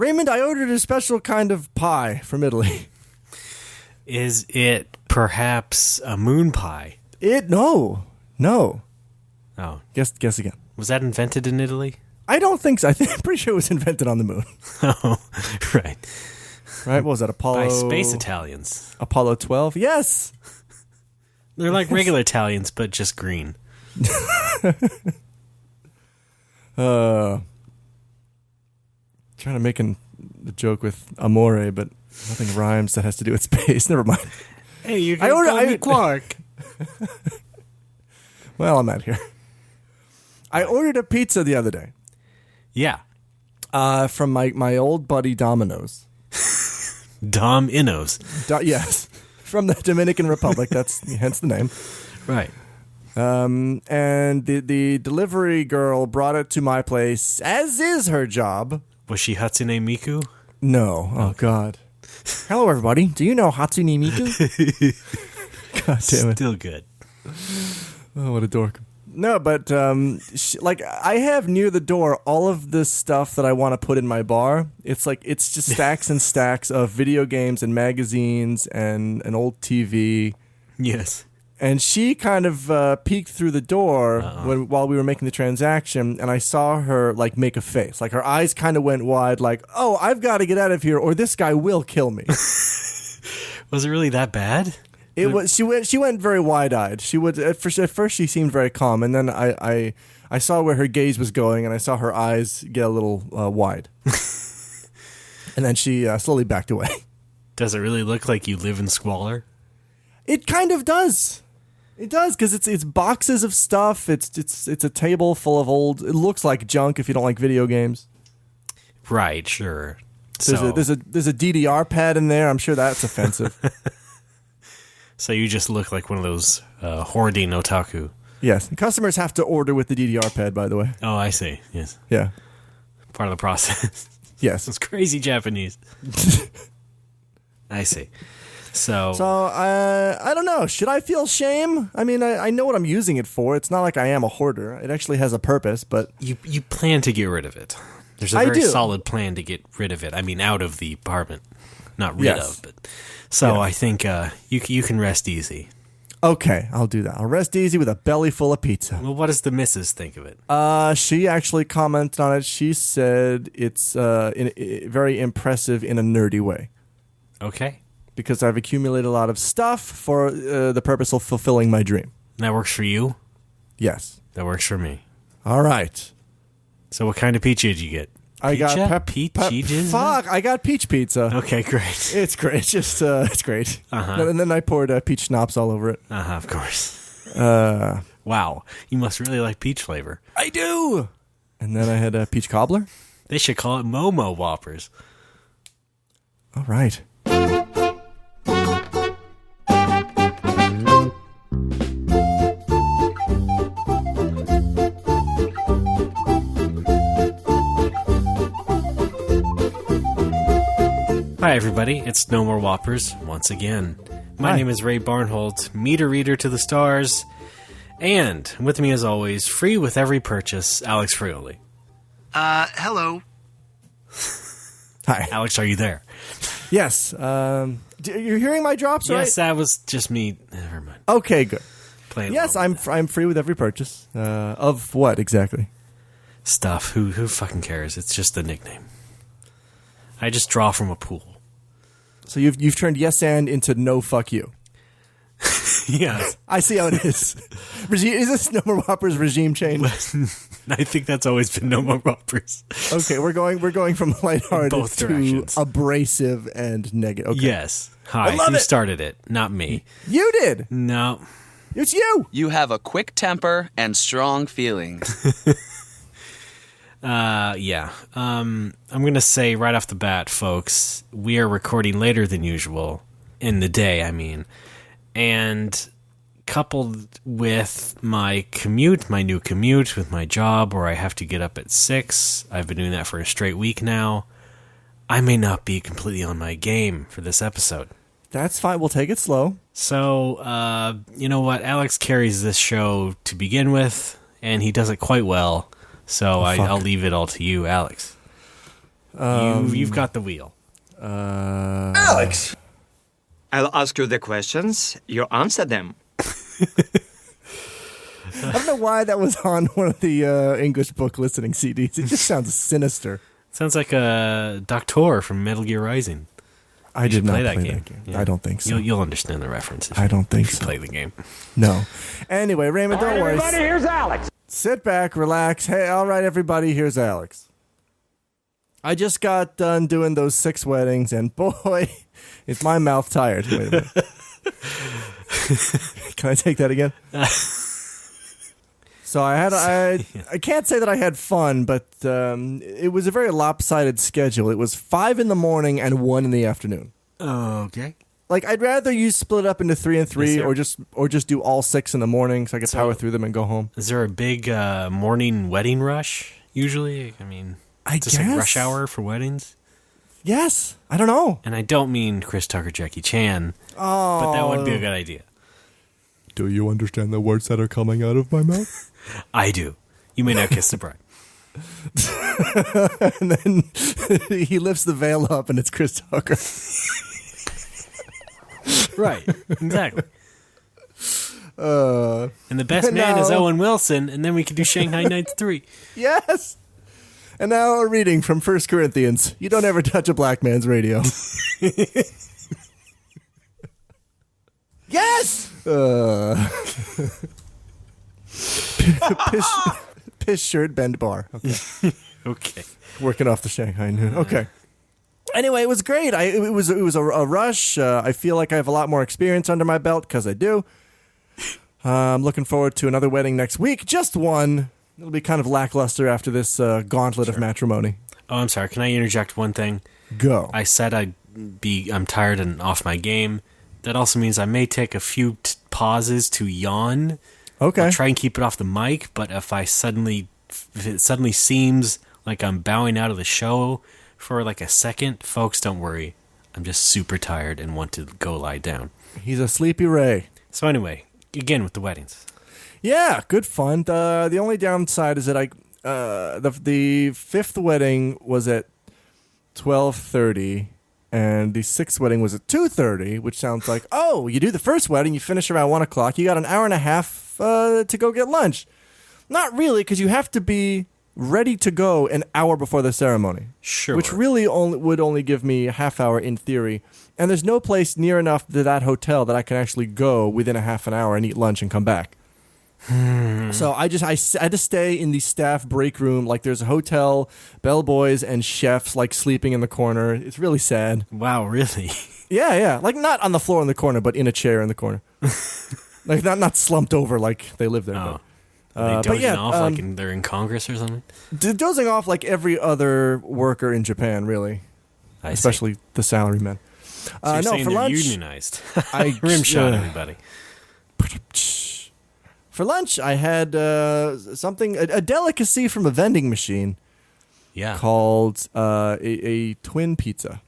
Raymond, I ordered a special kind of pie from Italy. Is it perhaps a moon pie? No. Oh. Guess again. Was that invented in Italy? I don't think so. I'm pretty sure it was invented on the moon. Oh, right. Right? What was that, Apollo? By space Italians. Apollo 12? Yes! They're like regular Italians, but just green. Trying to make the joke with amore, but nothing rhymes that has to do with space. Never mind. Hey, you can call me Quark. Well, I'm out here. I ordered a pizza the other day. Yeah. From my old buddy Domino's. Dom Innos. Yes. From the Dominican Republic. That's hence the name. Right. And the delivery girl brought it to my place, as is her job. Was she Hatsune Miku? No. Oh, God. Hello, everybody. Do you know Hatsune Miku? God damn it. Still good. Oh, what a dork. No, but I have near the door all of this stuff that I want to put in my bar. It's just stacks and stacks of video games and magazines and an old TV. Yes. And she kind of peeked through the door while we were making the transaction, and I saw her make a face. Like her eyes kind of went wide, like, "Oh, I've got to get out of here, or this guy will kill me." Was it really that bad? It was. She went very wide-eyed. She would at first she seemed very calm, and then I saw where her gaze was going, and I saw her eyes get a little wide, and then she slowly backed away. Does it really look like you live in squalor? It kind of does. It does, because it's boxes of stuff. It's a table full of old. It looks like junk if you don't like video games. Right. Sure. There's a DDR pad in there. I'm sure that's offensive. So you just look like one of those hoarding otaku. Yes. And customers have to order with the DDR pad, by the way. Oh, I see. Yes. Yeah. Part of the process. Yes. It's crazy Japanese. I see. So I don't know. Should I feel shame? I mean, I know what I'm using it for. It's not like I am a hoarder. It actually has a purpose, but... You plan to get rid of it. There's a very solid plan to get rid of it. I mean, out of the apartment. Not rid of, but... So I think you can rest easy. Okay, I'll do that. I'll rest easy with a belly full of pizza. Well, what does the missus think of it? She actually commented on it. She said it's very impressive in a nerdy way. Okay. Because I've accumulated a lot of stuff for the purpose of fulfilling my dream. That works for you? Yes. That works for me. All right. So what kind of pizza did you get? I got peaches. Fuck! I got peach pizza. Okay, great. It's great. It's just it's great. And then I poured peach schnapps all over it. Of course. Wow, you must really like peach flavor. I do. And then I had a peach cobbler. They should call it Momo Whoppers. All right. Hi, everybody. It's No More Whoppers once again. My name is Ray Barnholt, meter reader to the stars, and with me, as always, free with every purchase, Alex Frioli. Hello. Hi. Alex, are you there? Yes. You're hearing my drops, right? Yes, that was just me. Never mind. Okay, good. Playing yes, I'm free with every purchase. Of what, exactly? Stuff. Who fucking cares? It's just a nickname. I just draw from a pool. So you've turned yes and into no fuck you. Yes. I see how it is. Is this No More Whoppers regime change? I think that's always been No More Whoppers. Okay, we're going from lighthearted both to directions. Abrasive and negative. Okay. Yes. Hi. Who started it? Not me. You did. No. It's you. You have a quick temper and strong feelings. Yeah. I'm going to say right off the bat, folks, we are recording later than usual. In the day, I mean. And coupled with my new commute with my job where I have to get up at 6, I've been doing that for a straight week now, I may not be completely on my game for this episode. That's fine. We'll take it slow. So, you know what? Alex carries this show to begin with, and he does it quite well. So I'll leave it all to you, Alex. You've got the wheel. Alex! I'll ask you the questions. You answer them. I don't know why that was on one of the English book listening CDs. It just sounds sinister. Sounds like a Doctor from Metal Gear Rising. I did not play play that that game. game. I don't think so. You'll understand the reference. I don't think if you so. play the game. No. Anyway, Raymond, don't worry. Everybody, here's Alex. Sit back, relax. Hey, all right, everybody, here's Alex. I just got done doing those 6 weddings, and boy, is my mouth tired. Wait a minute. Can I take that again? So I can't say that I had fun, but it was a very lopsided schedule. It was 5 in the morning and 1 in the afternoon. Okay. Like, I'd rather you split it up into 3 and 3, Yes, or just do all 6 in the morning so I could power through them and go home. Is there a big morning wedding rush usually? I mean, I is this guess. like rush hour for weddings? Yes. I don't know. And I don't mean Chris Tucker, Jackie Chan, Oh. but that would be a good idea. Do you understand the words that are coming out of my mouth? I do. You may now kiss the bride. And then he lifts the veil up and it's Chris Tucker. Right. Exactly. Uh, And the best man is No. Owen Wilson, and then we can do Shanghai Nights 3. yes. And now a reading from 1 Corinthians. You don't ever touch a black man's radio. Yes! Piss shirt, bend bar. Okay. Okay. Working off the Shanghai Noon. Okay. Anyway, it was great. It was a rush. I feel like I have a lot more experience under my belt because I do. I'm looking forward to another wedding next week. Just one. It'll be kind of lackluster after this gauntlet of matrimony. Oh, I'm sorry. Can I interject one thing? Go. I said I'm tired and off my game. That also means I may take a few pauses to yawn. Okay. I'll try and keep it off the mic, but if it suddenly seems like I'm bowing out of the show for like a second, folks, don't worry. I'm just super tired and want to go lie down. He's a sleepy Ray. So anyway, again with the weddings. Yeah, good fun. The only downside is that the 5th wedding was at 12:30, and the 6th wedding was at 2:30, which sounds like, oh, you do the first wedding, you finish around 1 o'clock, you got an hour and a half to go get lunch. Not really, because you have to be ready to go an hour before the ceremony. Sure. Which really would only give me a half hour in theory. And there's no place near enough to that hotel that I can actually go within a half an hour and eat lunch and come back. So I had to stay in the staff break room. Like, there's a hotel, bellboys and chefs like sleeping in the corner. It's really sad. Wow, really? Yeah. Like, not on the floor in the corner, but in a chair in the corner. Like, not slumped over like they live there. Oh. But, Are they dozing yeah, off like they're in Congress or something? dozing off like every other worker in Japan, really. I Especially the salarymen. see. So you're saying for they're lunch, unionized. I Rim shot everybody. For lunch, I had a delicacy from a vending machine Yeah. called a twin pizza,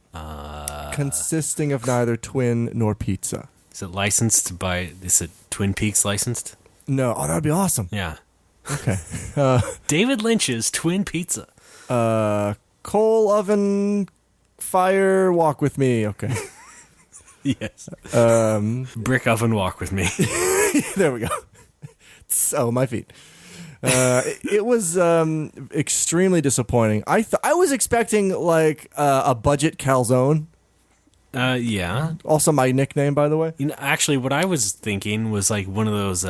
consisting of neither twin nor pizza. Is it licensed by? Is it Twin Peaks licensed? No, oh, that would be awesome. Yeah. Okay, David Lynch's Twin Pizza. coal oven fire walk with me. Okay, Yes. Brick oven walk with me. there we go. So my feet. It was extremely disappointing. I was expecting like a budget calzone. Yeah. Also my nickname, by the way. You know, actually, what I was thinking was like one of those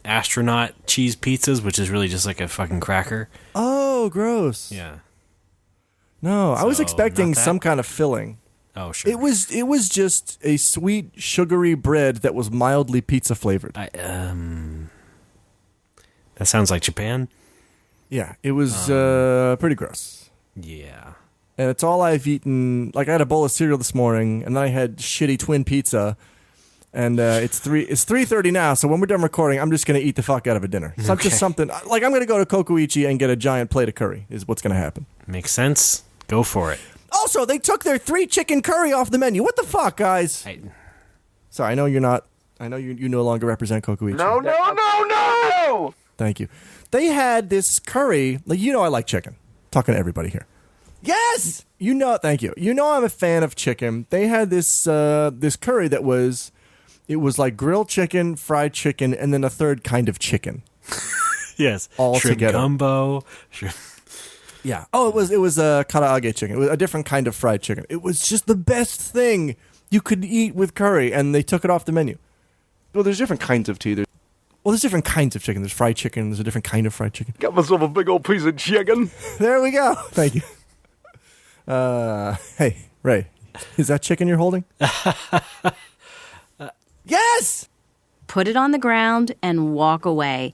astronaut cheese pizzas, which is really just like a fucking cracker. Oh, gross. Yeah. No, I was So, expecting not that? some kind of filling. Oh, sure. It was just a sweet, sugary bread that was mildly pizza flavored. That sounds like Japan. Yeah, it was pretty gross. Yeah. And it's all I've eaten. Like, I had a bowl of cereal this morning, and then I had shitty twin pizza. And it's 3:30 now, so when we're done recording, I'm just gonna eat the fuck out of a dinner. So Okay. just something like I'm gonna go to Kokuichi and get a giant plate of curry. Is what's gonna happen. Makes sense. Go for it. Also, they took their 3 chicken curry off the menu. What the fuck, guys? Sorry, I know you're not. I know you no longer represent Kokuichi. No! Thank you. They had this curry. Like, you know, I like chicken. Talking to everybody here. Yes! Thank you. I'm a fan of chicken. They had this curry that was like grilled chicken, fried chicken, and then a third kind of chicken. Yes. All shrimp together. gumbo. Yeah. Oh, it was a karaage chicken. It was a different kind of fried chicken. It was just the best thing you could eat with curry, and they took it off the menu. Well, there's different kinds of tea. There's different kinds of chicken. There's fried chicken. There's a different kind of fried chicken. Got myself a big old piece of chicken. There we go. Thank you. Hey, Ray, is that chicken you're holding? Yes! Put it on the ground and walk away.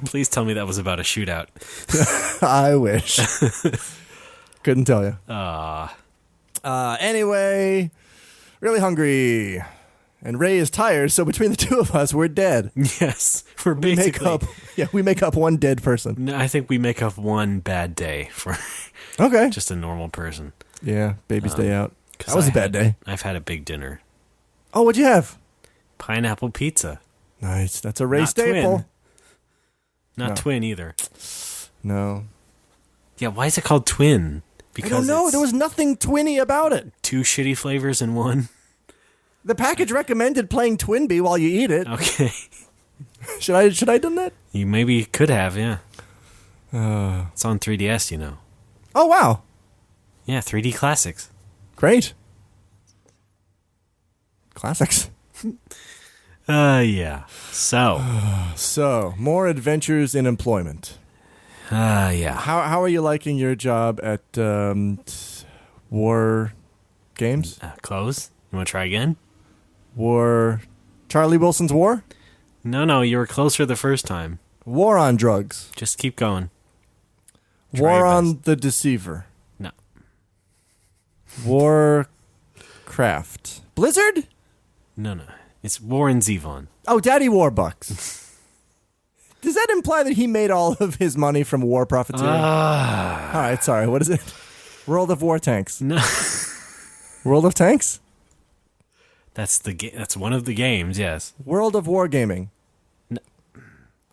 Please tell me that was about a shootout. I wish. Couldn't tell you. Anyway, really hungry. And Ray is tired, so between the two of us, we're dead. Yes, we're basically... We make up one dead person. No, I think we make up one bad day for Okay. just a normal person. Yeah, baby's day out. That was a bad day. I've had a big dinner. Oh, what'd you have? Pineapple pizza. Nice. That's a Ray Not staple. twin. Not twin either. No. Yeah, why is it called twin? I don't know. it's There was nothing twinny about it. 2 shitty flavors in one. The package recommended playing Twinbee while you eat it. Okay. Should I have done that? You maybe could have, yeah. It's on 3DS, you know. Oh, wow. Yeah, 3D Classics. Great. Classics. Yeah. So, more adventures in employment. Yeah. How are you liking your job at War Games? Close? You want to try again? Charlie Wilson's War? No, you were closer the first time. War on drugs. Just keep going. Try War your on best. the Deceiver. No. Warcraft. Blizzard? No. It's Warren Zevon. Oh, Daddy Warbucks. Does that imply that he made all of his money from war profiteering? All right, sorry. What is it? World of War Tanks. No. World of Tanks? That's one of the games, yes. World of Wargaming. No.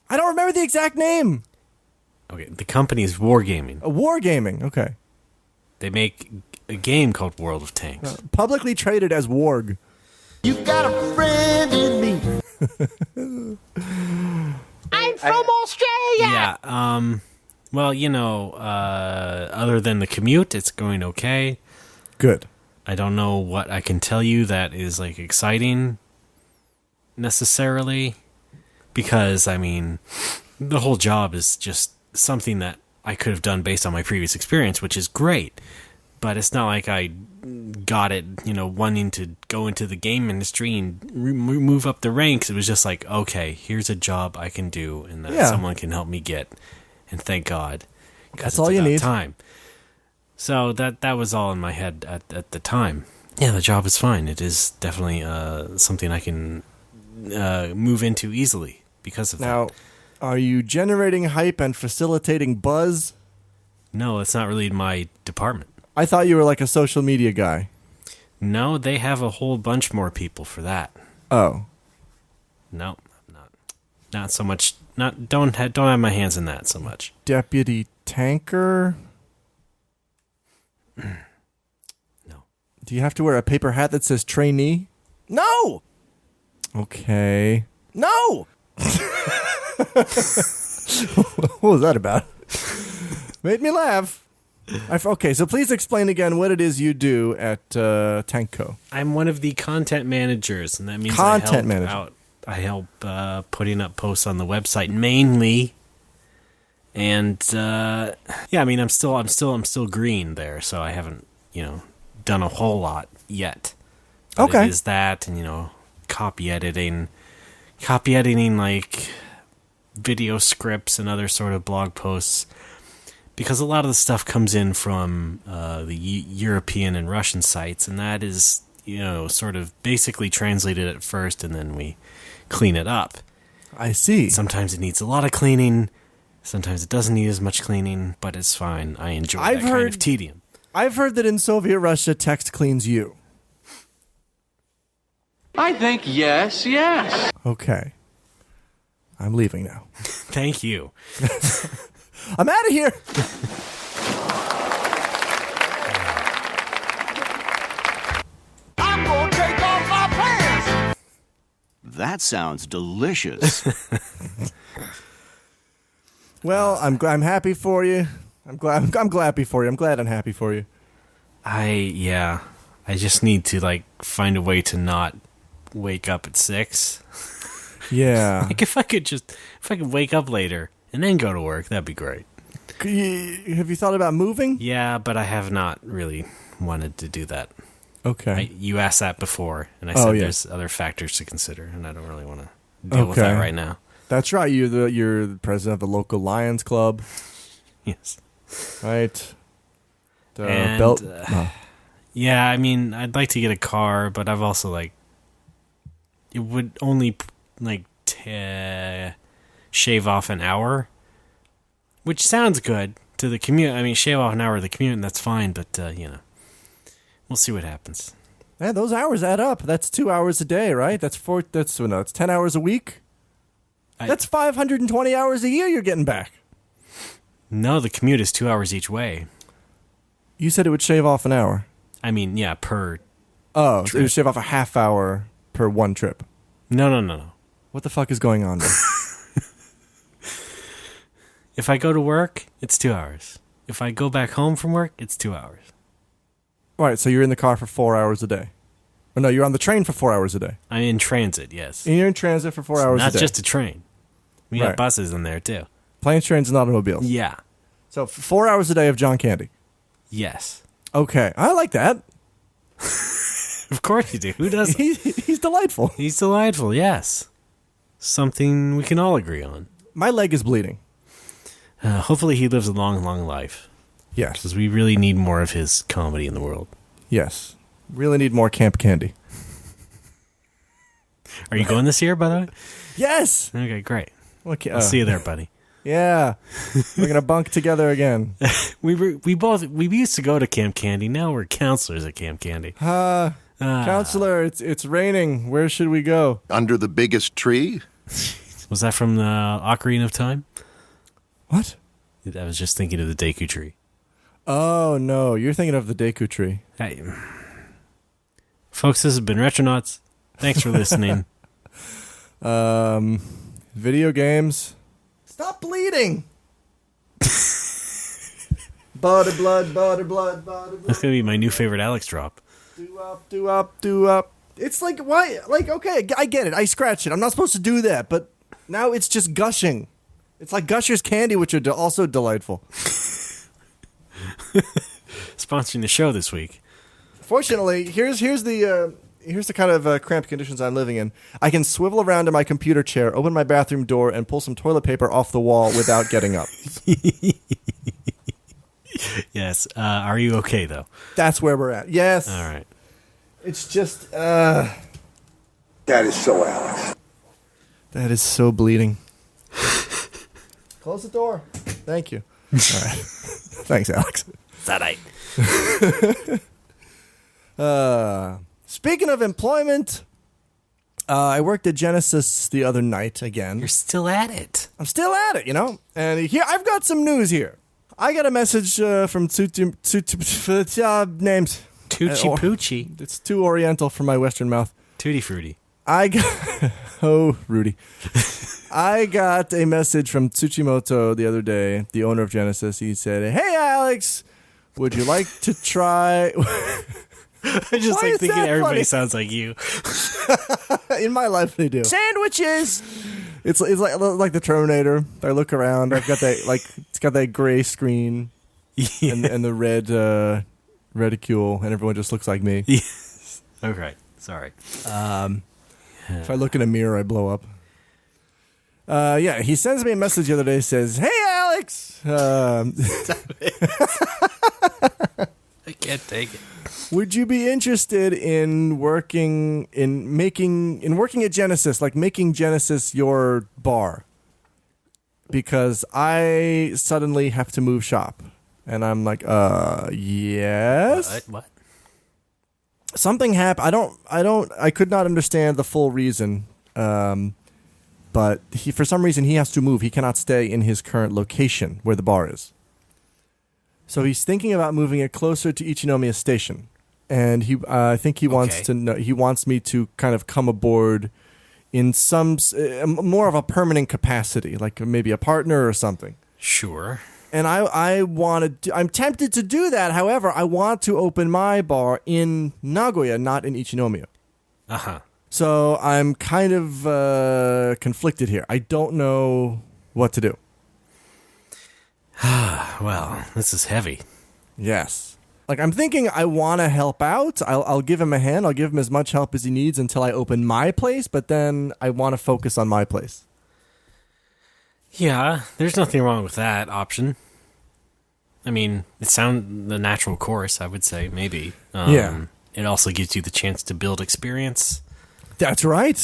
I don't remember the exact name. Okay, the company is Wargaming. Wargaming, okay. They make a game called World of Tanks. Publicly traded as Warg. You got a friend in me. I'm from Australia. Yeah, well, other than the commute, it's going okay. Good. I don't know what I can tell you that is, like, exciting necessarily, because, I mean, the whole job is just something that I could have done based on my previous experience, which is great, but it's not like I got it, wanting to go into the game industry and move up the ranks. It was just like, okay, here's a job I can do and that someone can help me get, and thank God. That's all you need. Time. So that was all in my head at the time. Yeah, the job is fine. It is definitely something I can move into easily because of that. Now, are you generating hype and facilitating buzz? No, it's not really my department. I thought you were like a social media guy. No, they have a whole bunch more people for that. Oh. No, not so much. Don't have my hands in that so much. Deputy tanker? No. Do you have to wear a paper hat that says trainee? No! Okay. No! What was that about? Made me laugh. Okay, so please explain again what it is you do at Tankco. I'm one of the content managers, and that means I help putting up posts on the website mainly. And I mean, I'm still green there, so I haven't done a whole lot yet. But okay, it is that, and copy editing like video scripts and other sort of blog posts, because a lot of the stuff comes in from the European and Russian sites, and that is sort of basically translated at first, and then we clean it up. I see. Sometimes it needs a lot of cleaning. Sometimes it doesn't need as much cleaning, but it's fine. I enjoy that kind of tedium. I've heard that in Soviet Russia, text cleans you. I think yes. Okay. I'm leaving now. Thank you. I'm out of here. I'm gonna take off my pants. That sounds delicious. Well, I'm happy for you. I'm glad for you. I'm glad I'm happy for you. I just need to find a way to not wake up at 6. Yeah. If I could wake up later and then go to work, that'd be great. Have you thought about moving? Yeah, but I have not really wanted to do that. Okay. You asked that before, and I said there's other factors to consider, and I don't really want to deal with that right now. That's right. You're the president of the local Lions Club. Yes. Right. Yeah, I mean, I'd like to get a car, but I've also it would only shave off an hour, which sounds good to the commute. I mean, shave off an hour of the commute, and that's fine, but we'll see what happens. Yeah, those hours add up. That's 2 hours a day, right? It's 10 hours a week. That's 520 hours a year you're getting back. No, the commute is 2 hours each way. You said it would shave off an hour. I mean, yeah, per Oh, trip. So it would shave off a half hour per one trip. No. What the fuck is going on there? If I go to work, it's 2 hours. If I go back home from work, it's 2 hours. All right, so you're in the car for 4 hours a day. Or no, you're on the train for 4 hours a day. I'm in transit, yes. And you're in transit for 4 hours a day. Not just a train. We have buses in there, too. Planes, trains, and automobiles. Yeah. So 4 hours a day of John Candy. Yes. Okay, I like that. Of course you do. Who doesn't? He's delightful. He's delightful, yes. Something we can all agree on. My leg is bleeding. Hopefully he lives a long, long life. Yes. Because we really need more of his comedy in the world. Yes. Really need more Camp Candy. Are you going this year, by the way? Yes! Okay, great. Okay, I'll see you there, buddy. Yeah. We're going to bunk together again. We used to go to Camp Candy. Now we're counselors at Camp Candy. Counselor, it's raining. Where should we go? Under the biggest tree? Was that from the Ocarina of Time? What? I was just thinking of the Deku tree. Oh, no. You're thinking of the Deku tree. Hey. Folks, this has been Retronauts. Thanks for listening. Video games. Stop bleeding! Butter blood. That's going to be my new favorite Alex drop. Do up. It's like, why? Like, okay, I get it. I scratched it. I'm not supposed to do that, but now it's just gushing. It's like Gushers candy, which are also delightful. Sponsoring the show this week. Fortunately, here's the kind of cramped conditions I'm living in. I can swivel around in my computer chair, open my bathroom door, and pull some toilet paper off the wall without getting up. Yes. Are you okay, though? That's where we're at. Yes. All right. It's just... That is so Alex. That is so bleeding. Close the door. Thank you. All right. Thanks, Alex. Is that right? Speaking of employment, I worked at Genesis the other night again. You're still at it. I'm still at it, And here, I've got some news here. I got a message from names. Tucci Poochie. It's too oriental for my Western mouth. Tutti Frutti. Rudy. I got a message from Tsuchimoto the other day, the owner of Genesis. He said, "Hey, Alex, would you like to try..." I just thinking everybody sounds like you. In my life, they do. Sandwiches! It's like the Terminator. I look around. I've got that, it's got that gray screen and the red reticule, and everyone just looks like me. Yes. Okay. Sorry. If I look in a mirror, I blow up. He sends me a message the other day. Says, "Hey, Alex, I can't take it. Would you be interested in working at Genesis, like making Genesis your bar? Because I suddenly have to move shop." And I'm like, yes. What? Something happened. I could not understand the full reason. but for some reason he has to move. He cannot stay in his current location where the bar is. So he's thinking about moving it closer to Ichinomiya Station, and I think he wants to know. He wants me to kind of come aboard in some more of a permanent capacity, like maybe a partner or something. Sure. And I'm tempted to do that. However, I want to open my bar in Nagoya, not in Ichinomiya. Uh-huh. So I'm kind of conflicted here. I don't know what to do. Well, this is heavy. Yes. Like, I'm thinking I want to help out. I'll give him a hand. I'll give him as much help as he needs until I open my place, but then I want to focus on my place. Yeah, there's nothing wrong with that option. I mean, it sounds the natural course, I would say, maybe. Yeah. It also gives you the chance to build experience. That's right.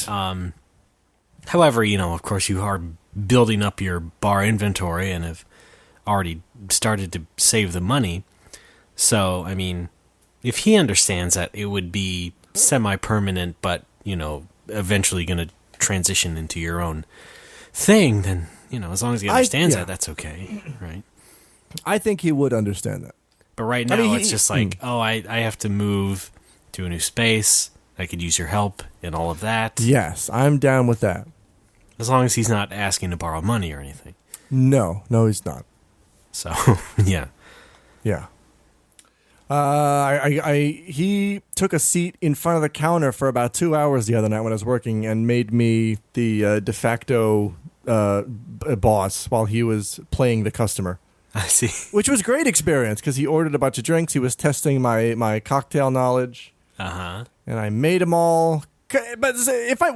However, of course, you are building up your bar inventory and have already started to save the money. So, I mean, if he understands that it would be semi-permanent, but, eventually going to transition into your own thing, then, as long as he understands that, that's okay, right? I think he would understand that. But right now, it's just like, I have to move to a new space. I could use your help and all of that. Yes, I'm down with that. As long as he's not asking to borrow money or anything. No, he's not. So, yeah. Yeah. He took a seat in front of the counter for about 2 hours the other night when I was working and made me the de facto boss while he was playing the customer. I see. Which was a great experience because he ordered a bunch of drinks. He was testing my cocktail knowledge. Uh-huh. And I made them all. But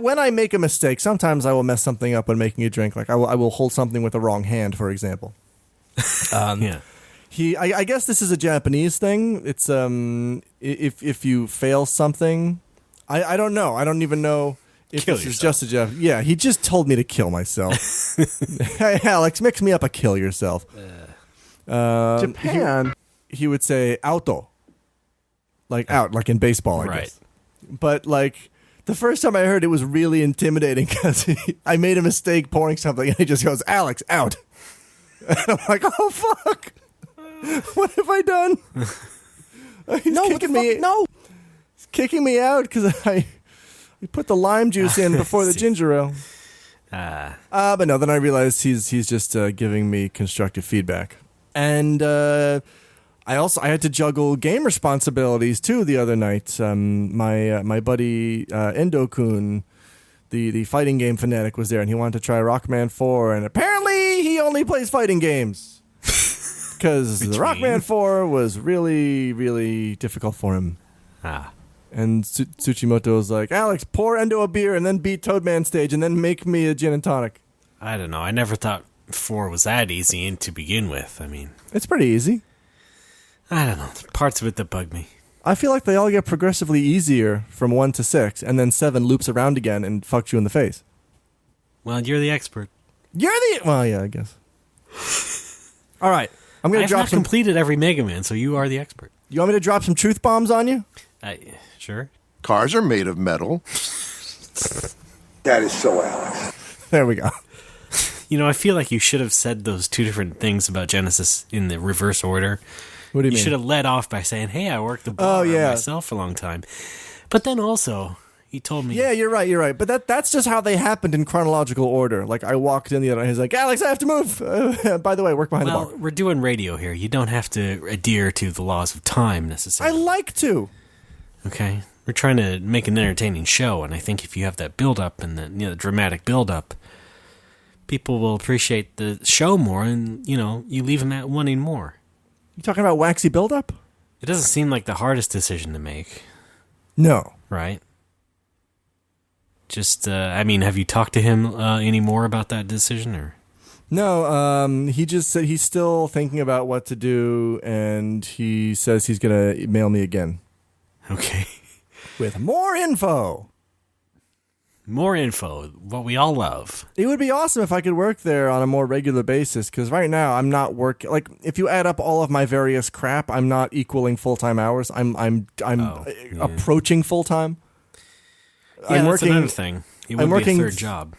when I make a mistake, sometimes I will mess something up when making a drink. Like I will hold something with the wrong hand, for example. Yeah. I guess this is a Japanese thing. It's if you fail something, I don't know. I don't even know if kill this yourself. is just a Japanese. Yeah, he just told me to kill myself. Hey, Alex, mix me up a kill yourself. Japan. He would say auto, like out, like in baseball, I guess. But like the first time I heard it was really intimidating because I made a mistake pouring something and he just goes, Alex, out. And I'm like, oh fuck. What have I done? He's kicking me out because I put the lime juice in before the ginger ale. But no, then I realized he's just giving me constructive feedback. And I had to juggle game responsibilities too the other night. My buddy Endo-kun, the fighting game fanatic, was there, and he wanted to try Rockman 4, and apparently he only plays fighting games. Because the Rockman 4 was really, really difficult for him. And Tsuchimoto was like, Alex, pour Endo a beer and then beat Toadman stage and then make me a gin and tonic. I don't know. I never thought 4 was that easy to begin with. I mean, it's pretty easy. I don't know. Parts of it that bug me. I feel like they all get progressively easier from 1 to 6, and then 7 loops around again and fucks you in the face. Well, you're the expert. Well, yeah, I guess. All right. I'm going to drop some. Completed every Mega Man, so you are the expert. You want me to drop some truth bombs on you? Sure. Cars are made of metal. That is so Alex. There we go. I feel like you should have said those two different things about Genesis in the reverse order. What do you mean? You should have led off by saying, hey, I worked the bar myself for a long time. But then also, he told me... Yeah, you're right. But that's just how they happened in chronological order. Like, I walked in the other night, he's like, Alex, I have to move. By the way, work behind the bar. Well, we're doing radio here. You don't have to adhere to the laws of time, necessarily. I like to. Okay? We're trying to make an entertaining show, and I think if you have that build-up and the dramatic build-up, people will appreciate the show more, and, you leave them at wanting more. You talking about waxy build-up? It doesn't seem like the hardest decision to make. No. Right? Just, have you talked to him any more about that decision, or? No, he just said he's still thinking about what to do, and he says he's going to mail me again. Okay. With more info. More info, what we all love. It would be awesome if I could work there on a more regular basis, because right now I'm not working. Like, if you add up all of my various crap, I'm not equaling full-time hours. I'm approaching full-time. Yeah, that's another thing. It would be a third job.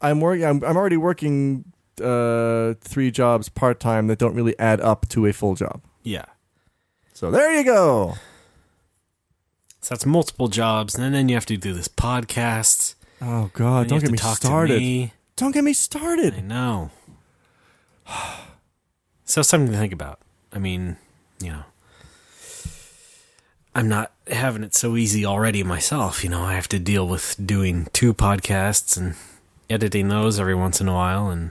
I'm already working 3 jobs part-time that don't really add up to a full job. Yeah. So there you go. So that's multiple jobs, and then you have to do this podcast. Oh, God. Don't get me started. Don't get me started. I know. So something to think about. I mean, I'm not having it so easy already myself. I have to deal with doing 2 podcasts and editing those every once in a while. And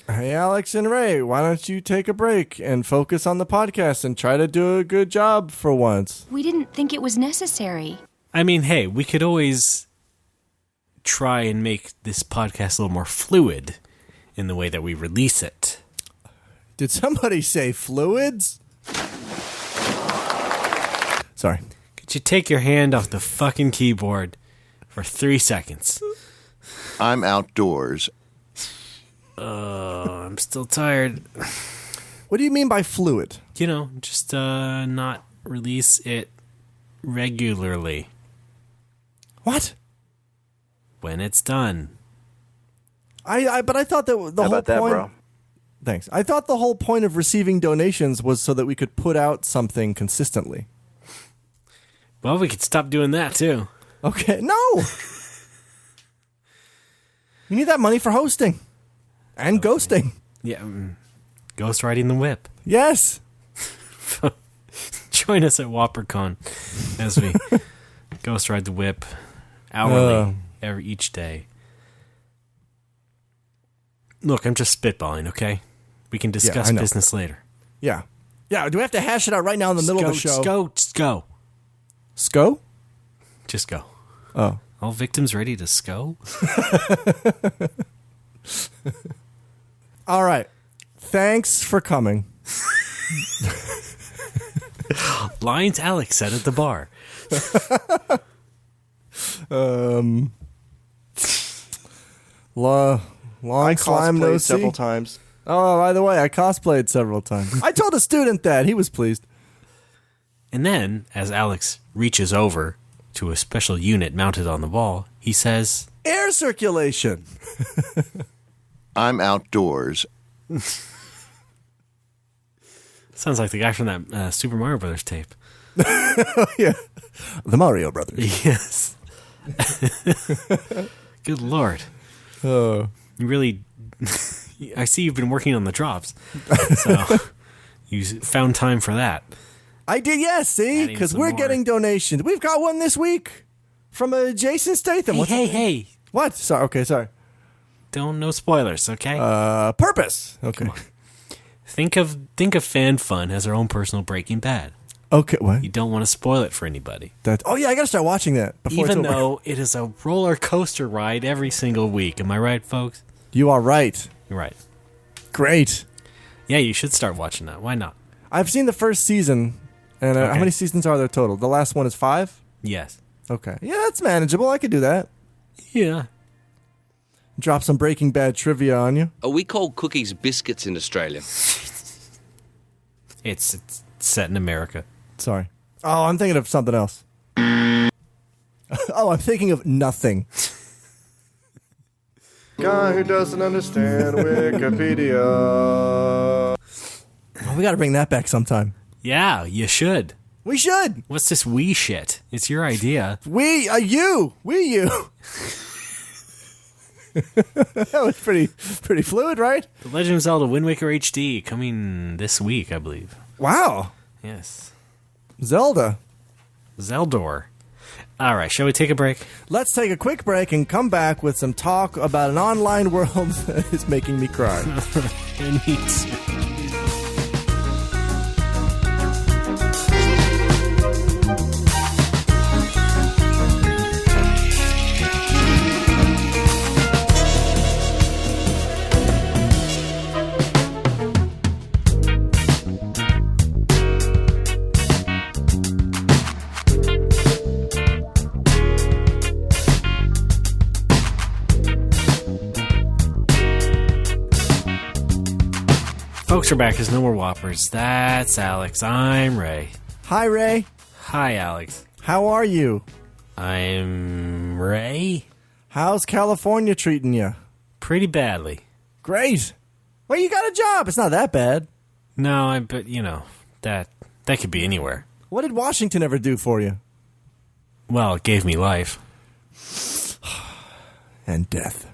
hey, Alex and Ray, why don't you take a break and focus on the podcast and try to do a good job for once? We didn't think it was necessary. I mean, hey, we could always try and make this podcast a little more fluid in the way that we release it. Did somebody say fluids? Sorry. Could you take your hand off the fucking keyboard for 3 seconds? I'm outdoors. I'm still tired. What do you mean by fluid? Just not release it regularly. What? When it's done. But I thought that the whole point. Bro? Thanks. I thought the whole point of receiving donations was so that we could put out something consistently. Well, we could stop doing that too. Okay. No. You need that money for hosting and ghosting. Yeah. Ghost riding the whip. Yes. Join us at WhopperCon as we ghost ride the whip hourly each day. Look, I'm just spitballing, okay? We can discuss business later. Yeah. Yeah, do we have to hash it out right now in the middle of the show? Just go. Sco? Just go. Oh. All victims ready to sco? All right. Thanks for coming. Lines Alex said at the bar. Long I slime no cosplayed see. several times. Oh, by the way, I cosplayed several times. I told a student that. He was pleased. And then, as Alex reaches over to a special unit mounted on the wall, he says, air circulation. I'm outdoors. Sounds like the guy from that Super Mario Brothers tape. Yeah. The Mario Brothers. Yes. Good Lord. You really... I see you've been working on the drops. So you found time for that. I did, yes, see? Because we're getting donations. We've got one this week from Jason Statham. Hey. What? Sorry. No spoilers, okay? Purpose. Okay. Come on. Think of Fan Fun as our own personal Breaking Bad. Okay, what? You don't want to spoil it for anybody. I gotta start watching that before Even though it is a roller coaster ride every single week. Am I right, folks? You are right. You're right. Great. Yeah, you should start watching that. Why not? I've seen the first season, and how many seasons are there total? The last one is 5? Yes. Okay. Yeah, that's manageable. I could do that. Yeah. Drop some Breaking Bad trivia on you. Are we called cookies biscuits in Australia? It's set in America. Sorry. Oh, I'm thinking of something else. I'm thinking of nothing. Guy who doesn't understand Wikipedia. Oh, we got to bring that back sometime. Yeah, you should. We should. What's this we shit? It's your idea. You. That was pretty fluid, right? The Legend of Zelda Wind Waker HD coming this week, I believe. Wow. Yes. Zelda. Zeldor. All right, shall we take a break? Let's take a quick break and come back with some talk about an online world that is making me cry. Me too. Folks are back. There's no more Whoppers. That's Alex. I'm Ray. Hi, Ray. Hi, Alex. How are you? I'm Ray. How's California treating you? Pretty badly. Great. Well, you got a job. It's not that bad. No, but that could be anywhere. What did Washington ever do for you? Well, it gave me life. And death.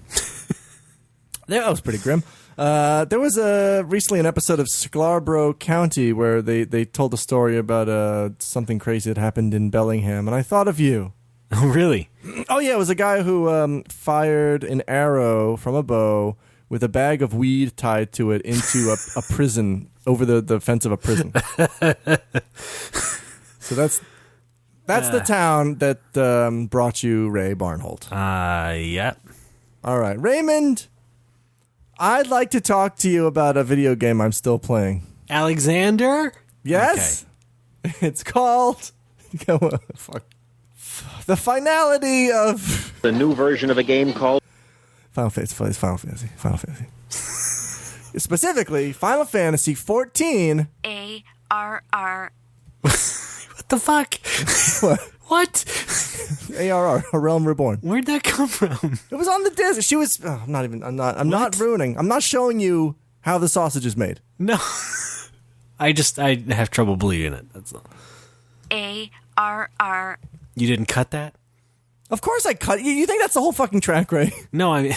That was pretty grim. There was recently an episode of Scarborough County where they told a story about something crazy that happened in Bellingham, and I thought of you. Oh, really? Oh, yeah, it was a guy who fired an arrow from a bow with a bag of weed tied to it into a prison, over the fence of a prison. So that's the town that brought you Ray Barnholt. Yep. All right. Raymond, I'd like to talk to you about a video game I'm still playing. Alexander? Yes? Okay. It's called... Fuck. The finality of... The new version of a game called... Final Fantasy. Specifically, Final Fantasy XIV. ARR. What the fuck? What? ARR, A Realm Reborn. Where'd that come from? It was on the disc. She was... I'm not ruining. I'm not showing you how the sausage is made. No. I have trouble believing it. That's all. ARR. You didn't cut that? Of course I cut. You think that's the whole fucking track, Ray? No, I mean...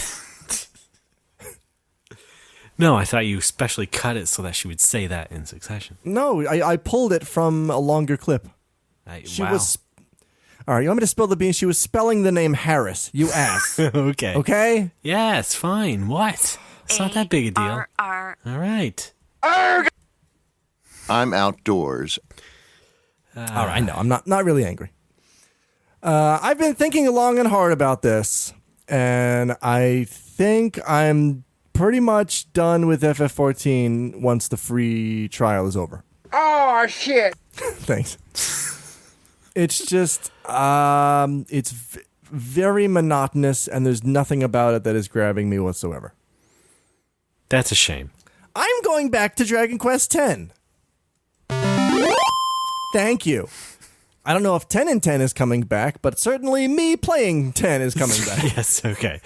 No, I thought you specially cut it so that she would say that in succession. No, I pulled it from a longer clip. Wow. All right, you want me to spill the beans? She was spelling the name Harris. You ass. Okay. Okay? Yes, fine. What? It's not that big a deal. All right. I'm outdoors. All right, no, I'm not really angry. I've been thinking long and hard about this, and I think I'm pretty much done with FF14 once the free trial is over. Oh, shit. Thanks. It's just, very monotonous, and there's nothing about it that is grabbing me whatsoever. That's a shame. I'm going back to Dragon Quest X. Thank you. I don't know if 10 and 10 is coming back, but certainly me playing 10 is coming back. Yes, okay.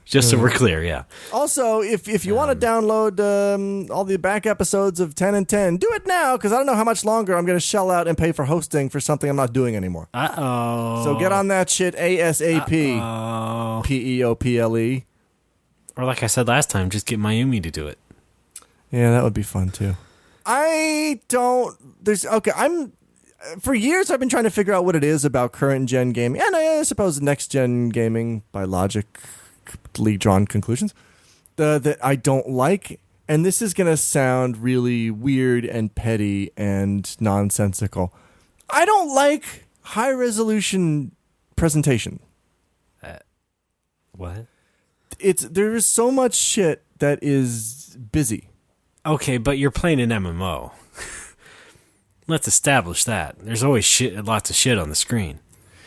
Just so we're clear, yeah. Also, if you want to download all the back episodes of 10 and 10, do it now, because I don't know how much longer I'm going to shell out and pay for hosting for something I'm not doing anymore. Uh-oh. So get on that shit ASAP. Uh-oh. PEOPLE. Or like I said last time, just get Mayumi to do it. Yeah, that would be fun, too. For years, I've been trying to figure out what it is about current-gen gaming, and I suppose next-gen gaming, by logically drawn conclusions, that I don't like. And this is going to sound really weird and petty and nonsensical. I don't like high-resolution presentation. What? There is so much shit that is busy. Okay, but you're playing an MMO. Let's establish that. There's always lots of shit on the screen.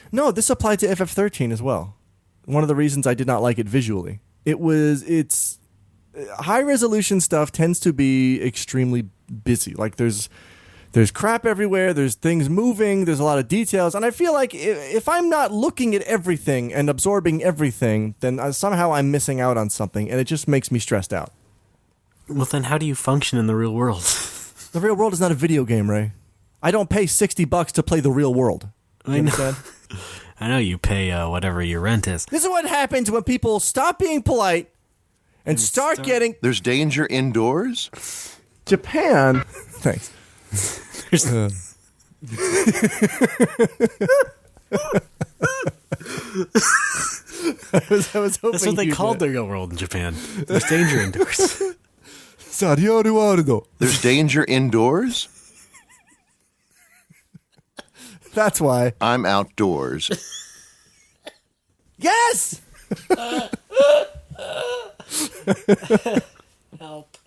No, this applied to FF13 as well. One of the reasons I did not like it visually. It's high resolution stuff tends to be extremely busy. Like there's crap everywhere, there's things moving, there's a lot of details, and I feel like if I'm not looking at everything and absorbing everything, then somehow I'm missing out on something, and it just makes me stressed out. Well, then how do you function in the real world? The real world is not a video game, Ray. I don't pay $60 to play the real world. You understand? I know you pay whatever your rent is. This is what happens when people stop being polite and start getting... There's danger indoors? Japan... Thanks. I was hoping that's what they called the real world in Japan. There's danger indoors. There's danger indoors? That's why. I'm outdoors. Yes! Help.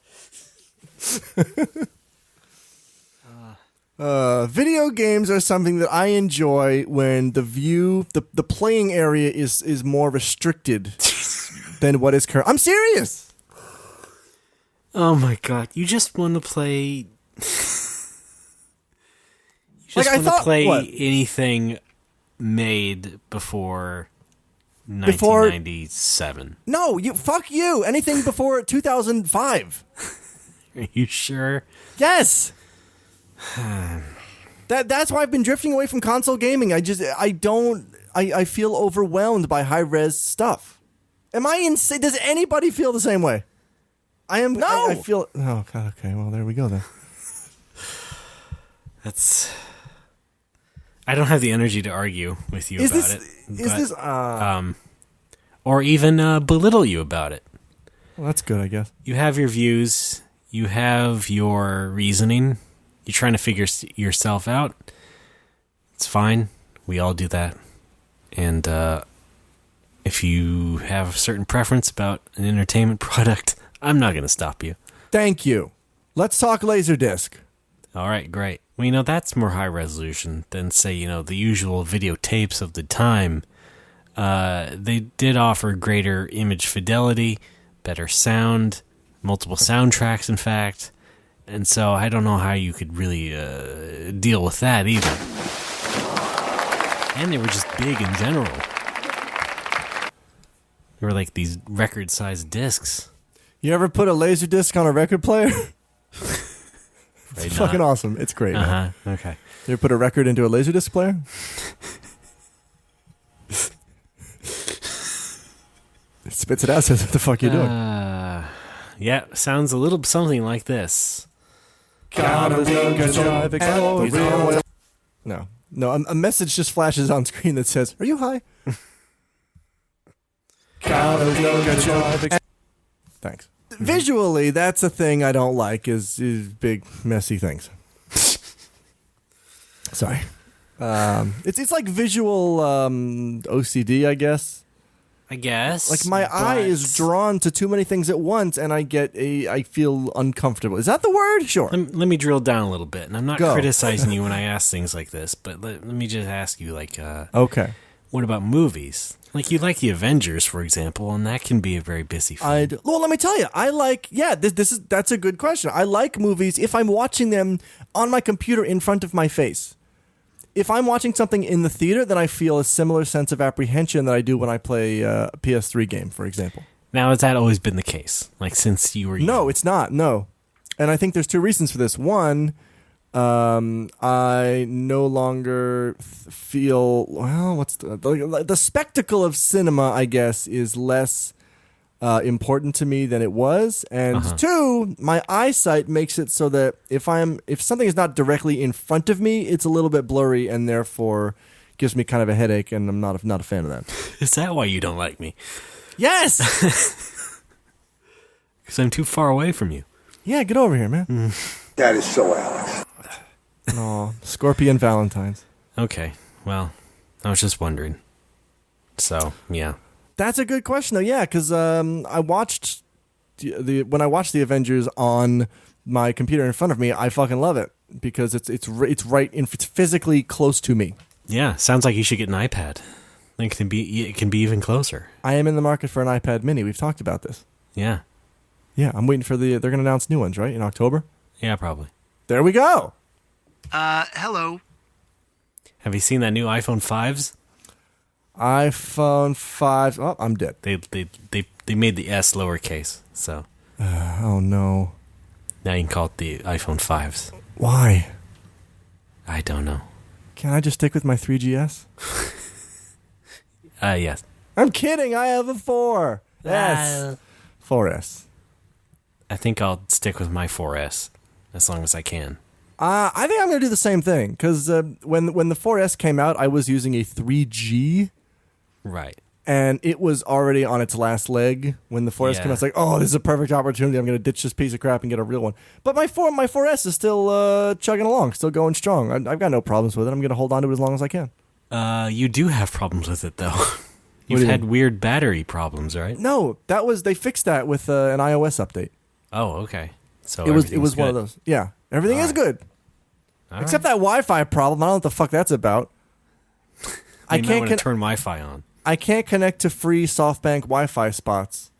Video games are something that I enjoy when the playing area is more restricted than what is current. I'm serious! Oh my god, you just want to play... You just want to play anything made before Before 1997. No, fuck you. Anything before 2005. Are you sure? Yes. That's why I've been drifting away from console gaming. I feel overwhelmed by high res stuff. Am I insane? Does anybody feel the same way? I am. No. I feel. Oh God. Okay. Well, there we go then. I don't have the energy to argue with you about it. Is this? Or even belittle you about it. Well, that's good, I guess. You have your views. You have your reasoning. You're trying to figure yourself out. It's fine. We all do that. And if you have a certain preference about an entertainment product, I'm not going to stop you. Thank you. Let's talk Laserdisc. All right, great. Well, that's more high resolution than, say, the usual videotapes of the time. They did offer greater image fidelity, better sound, multiple soundtracks, in fact. And so I don't know how you could really deal with that either. And they were just big in general. They were like these record-sized discs. You ever put a Laserdisc on a record player? It's fucking awesome. It's great. Man. Okay. You ever put a record into a Laserdisc player? It spits it out, says, what the fuck you doing? Yeah, sounds a little something like this. No, a message just flashes on screen that says, are you high? Thanks. Visually, that's a thing I don't like, is big, messy things. Sorry. It's like visual OCD, I guess. Like my eye is drawn to too many things at once, and I feel uncomfortable. Is that the word? Sure. Let me drill down a little bit, and I'm not criticizing you when I ask things like this, but let me just ask you, okay, what about movies? Like, you like the Avengers, for example, and that can be a very busy film. Well, let me tell you, I like. Yeah, that's a good question. I like movies if I'm watching them on my computer in front of my face. If I'm watching something in the theater, then I feel a similar sense of apprehension that I do when I play a PS3 game, for example. Now, has that always been the case? Like, since you were young? No, it's not, no. And I think there's two reasons for this. One, I no longer feel, well, what's the spectacle of cinema, I guess, is less important to me than it was. And two, my eyesight makes it so that if something is not directly in front of me, it's a little bit blurry and therefore gives me kind of a headache, and I'm not a fan of that. Is that why you don't like me? Yes! Because I'm too far away from you. Yeah, get over here, man. That is so Alex. Oh, Scorpion Valentines. Okay, well, I was just wondering. So, yeah. That's a good question, though. Yeah, because I watched when I watched the Avengers on my computer in front of me, I fucking love it because it's physically close to me. Yeah, sounds like you should get an iPad. It can be even closer. I am in the market for an iPad Mini. We've talked about this. Yeah. Yeah, I'm waiting for they're going to announce new ones, right, in October? Yeah, probably. There we go. Hello. Have you seen that new iPhone 5s? iPhone 5. Oh, I'm dead. They made the S lowercase, so. Oh no. Now you can call it the iPhone 5s. Why? I don't know. Can I just stick with my 3GS? Yes. I'm kidding. I have a 4S. 4S. I think I'll stick with my 4S as long as I can. I think I'm going to do the same thing because when the 4S came out, I was using a 3G. Right. And it was already on its last leg when the 4S came out. It's like, oh, this is a perfect opportunity. I'm going to ditch this piece of crap and get a real one. But my 4S is still chugging along, still going strong. I've got no problems with it. I'm going to hold on to it as long as I can. You do have problems with it, though. You've had weird battery problems, right? No, they fixed that with an iOS update. Oh, okay. So it was one of those. Yeah, everything is good. Except that Wi-Fi problem. I don't know what the fuck that's about. I can't turn Wi-Fi on. I can't connect to free SoftBank Wi-Fi spots.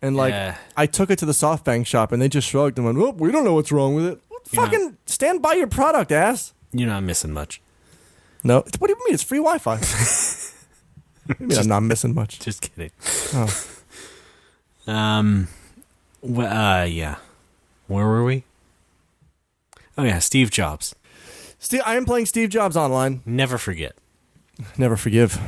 And I took it to the SoftBank shop and they just shrugged and went, "Oh, we don't know what's wrong with it." Fucking stand by your product, ass. You're not missing much. No, what do you mean? It's free Wi-Fi. mean, I'm not missing much. Just kidding. Oh. Yeah. Where were we? Oh yeah, Steve Jobs. I am playing Steve Jobs Online. Never forget. Never forgive.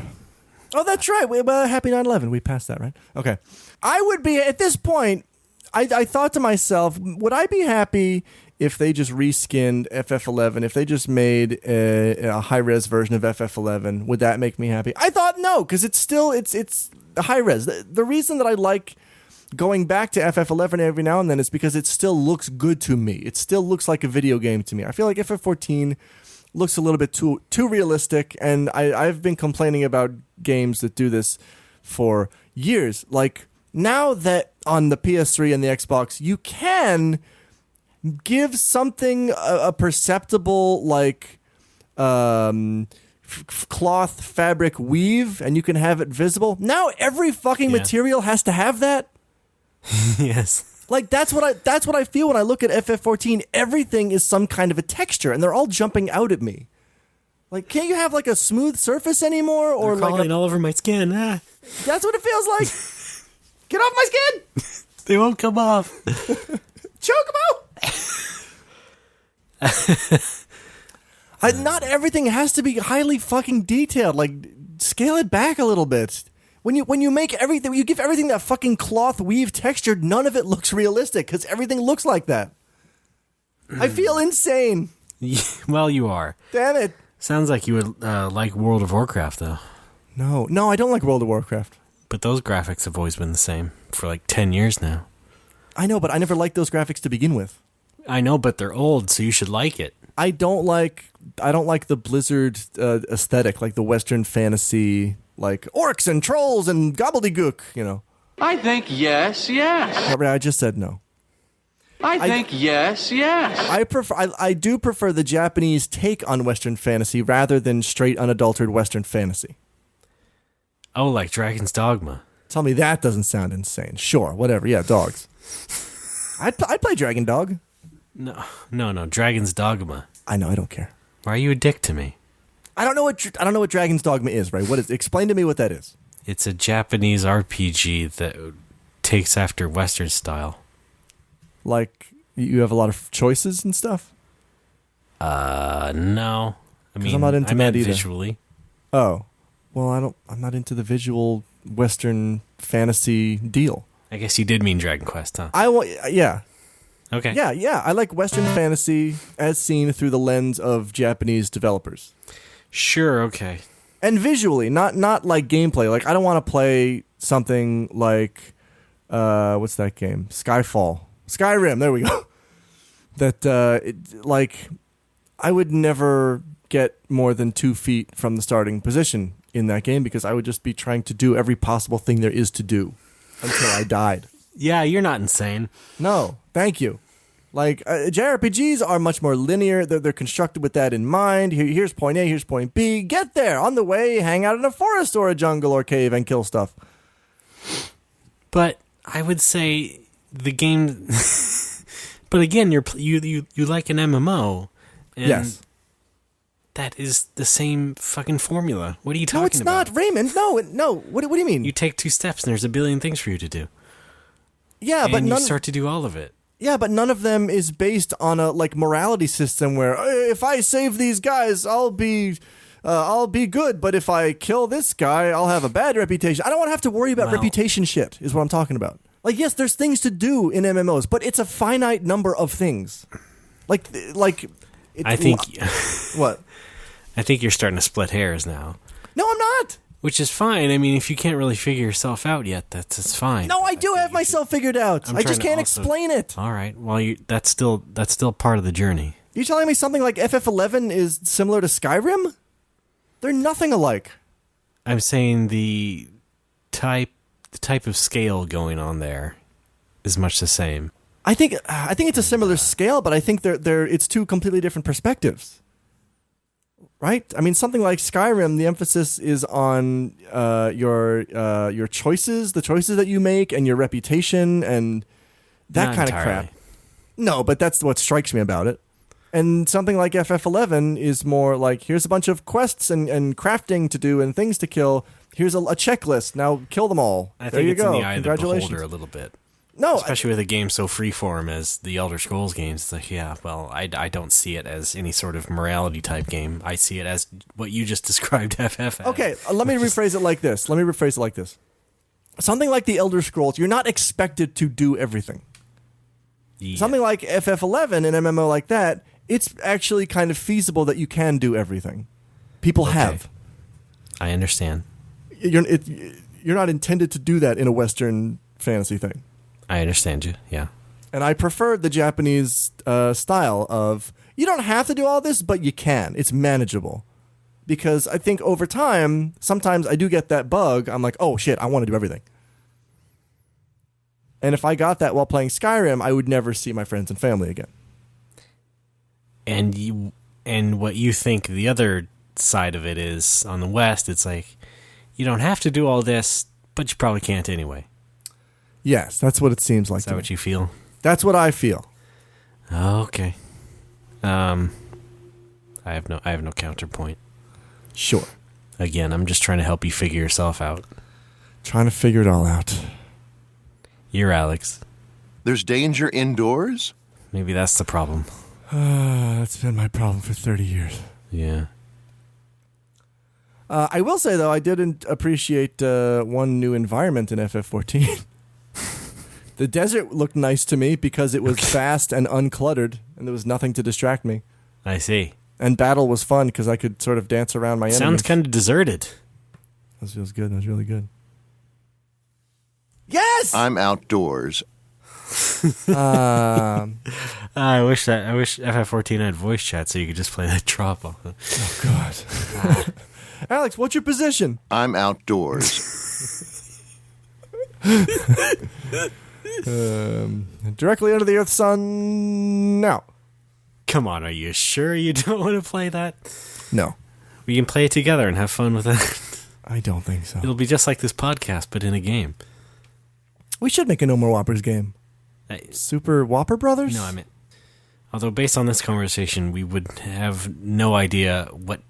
Oh, that's right. Happy 9/11. We passed that, right? Okay. I would be, at this point, I thought to myself, would I be happy if they just reskinned FF11, if they just made a high-res version of FF11? Would that make me happy? I thought no, because it's still, it's high-res. The reason that I like going back to FF11 every now and then is because it still looks good to me. It still looks like a video game to me. I feel like FF14 looks a little bit too realistic, and I've been complaining about games that do this for years. Like, now that on the PS3 and the Xbox, you can give something a perceptible, like, cloth fabric weave, and you can have it visible. Now every fucking material has to have that. Yes. Like, that's what I feel when I look at FF14. Everything is some kind of a texture, and they're all jumping out at me. Like, can't you have like a smooth surface anymore, or they're crawling like all over my skin? Ah. That's what it feels like. Get off my skin! They won't come off. Choke them out. Not everything has to be highly fucking detailed. Like, scale it back a little bit. When you make everything, you give everything that fucking cloth weave texture, none of it looks realistic because everything looks like that. I feel insane. Well, you are. Damn it. Sounds like you would like World of Warcraft, though. No, I don't like World of Warcraft. But those graphics have always been the same for like 10 years now. I know, but I never liked those graphics to begin with. I know, but they're old, so you should like it. I don't like the Blizzard aesthetic, like the Western fantasy, like orcs and trolls and gobbledygook, you know. I think yes. I just said no. I think yes. I do prefer the Japanese take on Western fantasy rather than straight unadulterated Western fantasy. Oh, like Dragon's Dogma. Tell me that doesn't sound insane. Sure, whatever. Yeah, dogs. I'd play Dragon Dog. No, Dragon's Dogma. I know, I don't care. Why are you a dick to me? I don't know what Dragon's Dogma is, right? What is? Explain to me what that is. It's a Japanese RPG that takes after Western style. Like, you have a lot of choices and stuff? No. I mean, I'm not into that either. Visually. Oh. Well, I'm not into the visual Western fantasy deal. I guess you did mean Dragon Quest, huh? Yeah. Okay. Yeah. I like Western fantasy as seen through the lens of Japanese developers. Sure, okay. And visually, not like gameplay. Like, I don't want to play something like, what's that game? Skyrim, there we go. I would never get more than 2 feet from the starting position in that game because I would just be trying to do every possible thing there is to do until I died. Yeah, you're not insane. No, thank you. Like, JRPGs are much more linear. They're constructed with that in mind. Here's point A, here's point B. Get there. On the way, hang out in a forest or a jungle or cave and kill stuff. But I would say the game... But again, you like an MMO. And yes. That is the same fucking formula. What are you talking about? No, it's not, Raymond. No. What do you mean? You take 2 steps and there's a billion things for you to do. Yeah, but you start to do all of it. Yeah, but none of them is based on a morality system where if I save these guys, I'll be good. But if I kill this guy, I'll have a bad reputation. I don't want to have to worry about reputation shit. Is what I'm talking about. Like, yes, there's things to do in MMOs, but it's a finite number of things. I think what? I think you're starting to split hairs now. No, I'm not. Which is fine. I mean, if you can't really figure yourself out yet, that's fine. No, I do have myself figured out. I just can't explain it. All right. Well, that's still part of the journey. You telling me something like FF11 is similar to Skyrim? They're nothing alike. I'm saying the type of scale going on there is much the same. I think it's a similar scale, but I think it's 2 completely different perspectives. Right? I mean, something like Skyrim, the emphasis is on your choices, the choices that you make, and your reputation, and that kind of crap. No, but that's what strikes me about it. And something like FF11 is more like, here's a bunch of quests and crafting to do and things to kill. Here's a checklist. Now kill them all. I there think you it's go. in the eye of the Congratulations. beholder a little bit. No, especially with a game so freeform as the Elder Scrolls games. It's like, yeah, well, I don't see it as any sort of morality type game. I see it as what you just described FF as. Okay, let me rephrase it like this. Something like the Elder Scrolls, you're not expected to do everything. Yeah. Something like FF11, an MMO like that, it's actually kind of feasible that you can do everything. People have. I understand. You're not intended to do that in a Western fantasy thing. I understand you, yeah. And I prefer the Japanese style of, you don't have to do all this, but you can. It's manageable. Because I think over time, sometimes I do get that bug. I'm like, oh shit, I want to do everything. And if I got that while playing Skyrim, I would never see my friends and family again. And what you think the other side of it is, on the West, it's like, you don't have to do all this, but you probably can't anyway. Yes, that's what it seems like. Is that what you feel? That's what I feel. Okay. I have no counterpoint. Sure. Again, I'm just trying to help you figure yourself out. Trying to figure it all out. You're Alex. There's danger indoors? Maybe that's the problem. That's been my problem for 30 years. Yeah. I will say, though, I didn't appreciate one new environment in FF14. The desert looked nice to me because it was fast and uncluttered, and there was nothing to distract me. I see. And battle was fun because I could sort of dance around my enemies. Sounds kind of deserted. That feels good. That was really good. Yes! I'm outdoors. I wish FF14 had voice chat so you could just play that drop off. Oh, God. Alex, what's your position? I'm outdoors. Directly under the Earth's sun now. Come on, are you sure you don't want to play that? No. We can play it together and have fun with it. I don't think so. It'll be just like this podcast, but in a game. We should make a No More Whoppers game. Super Whopper Brothers? No, I mean, although based on this conversation, we would have no idea what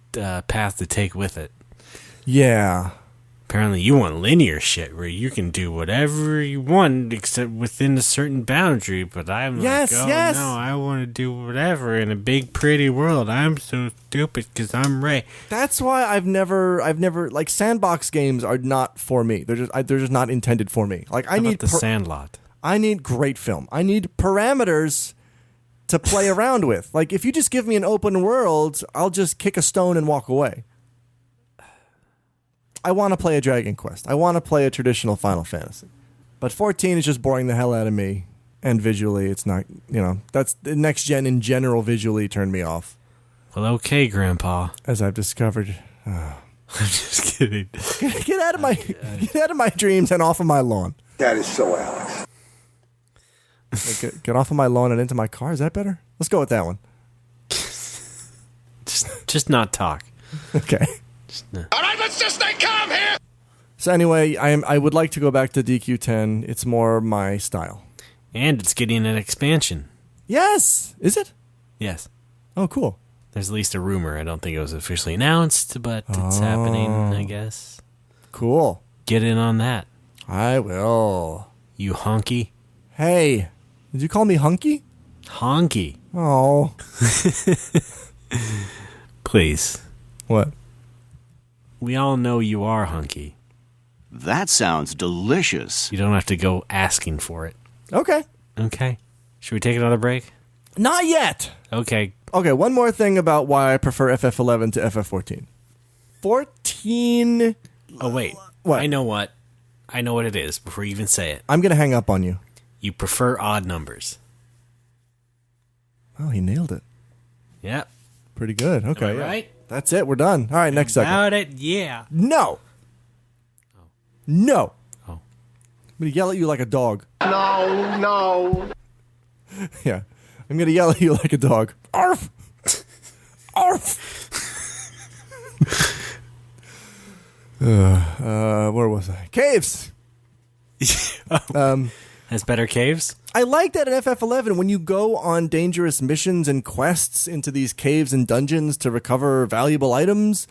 path to take with it. Yeah. Apparently you want linear shit where you can do whatever you want except within a certain boundary, but I'm yes. no, I want to do whatever in a big pretty world. I'm so stupid because I'm Ray. That's why I've never like sandbox games are not for me. They're just not intended for me. Like I need the Sandlot. I need great film. I need parameters to play around with. Like if you just give me an open world, I'll just kick a stone and walk away. I want to play a Dragon Quest. I want to play a traditional Final Fantasy. But 14 is just boring the hell out of me. And visually, it's not, that's the next gen in general visually turned me off. Well, okay, Grandpa. As I've discovered. I'm just kidding. Get out of my dreams and off of my lawn. That is so Alex. Get off of my lawn and into my car. Is that better? Let's go with that one. Just not talk. Okay. No. All right, let's just stay calm here. So anyway, I would like to go back to DQ10. It's more my style. And it's getting an expansion. Yes! Is it? Yes. Oh, cool. There's at least a rumor. I don't think it was officially announced, but it's happening, I guess. Cool. Get in on that. I will. You honky. Hey, did you call me hunky? Honky. Oh. Please. What? We all know you are hunky. That sounds delicious. You don't have to go asking for it. Okay. Okay. Should we take another break? Not yet. Okay. Okay, one more thing about why I prefer FF11 to FF14. 14... Oh, wait. What? I know what it is before you even say it. I'm going to hang up on you. You prefer odd numbers. Oh, he nailed it. Yep. Pretty good. Okay. Am I right? That's it. We're done. All right, next segment. About it, yeah. No. Oh. No. Oh. I'm going to yell at you like a dog. No. Yeah. I'm going to yell at you like a dog. Arf! Arf! Where was I? Caves! Has better caves? I like that in FF11 when you go on dangerous missions and quests into these caves and dungeons to recover valuable items,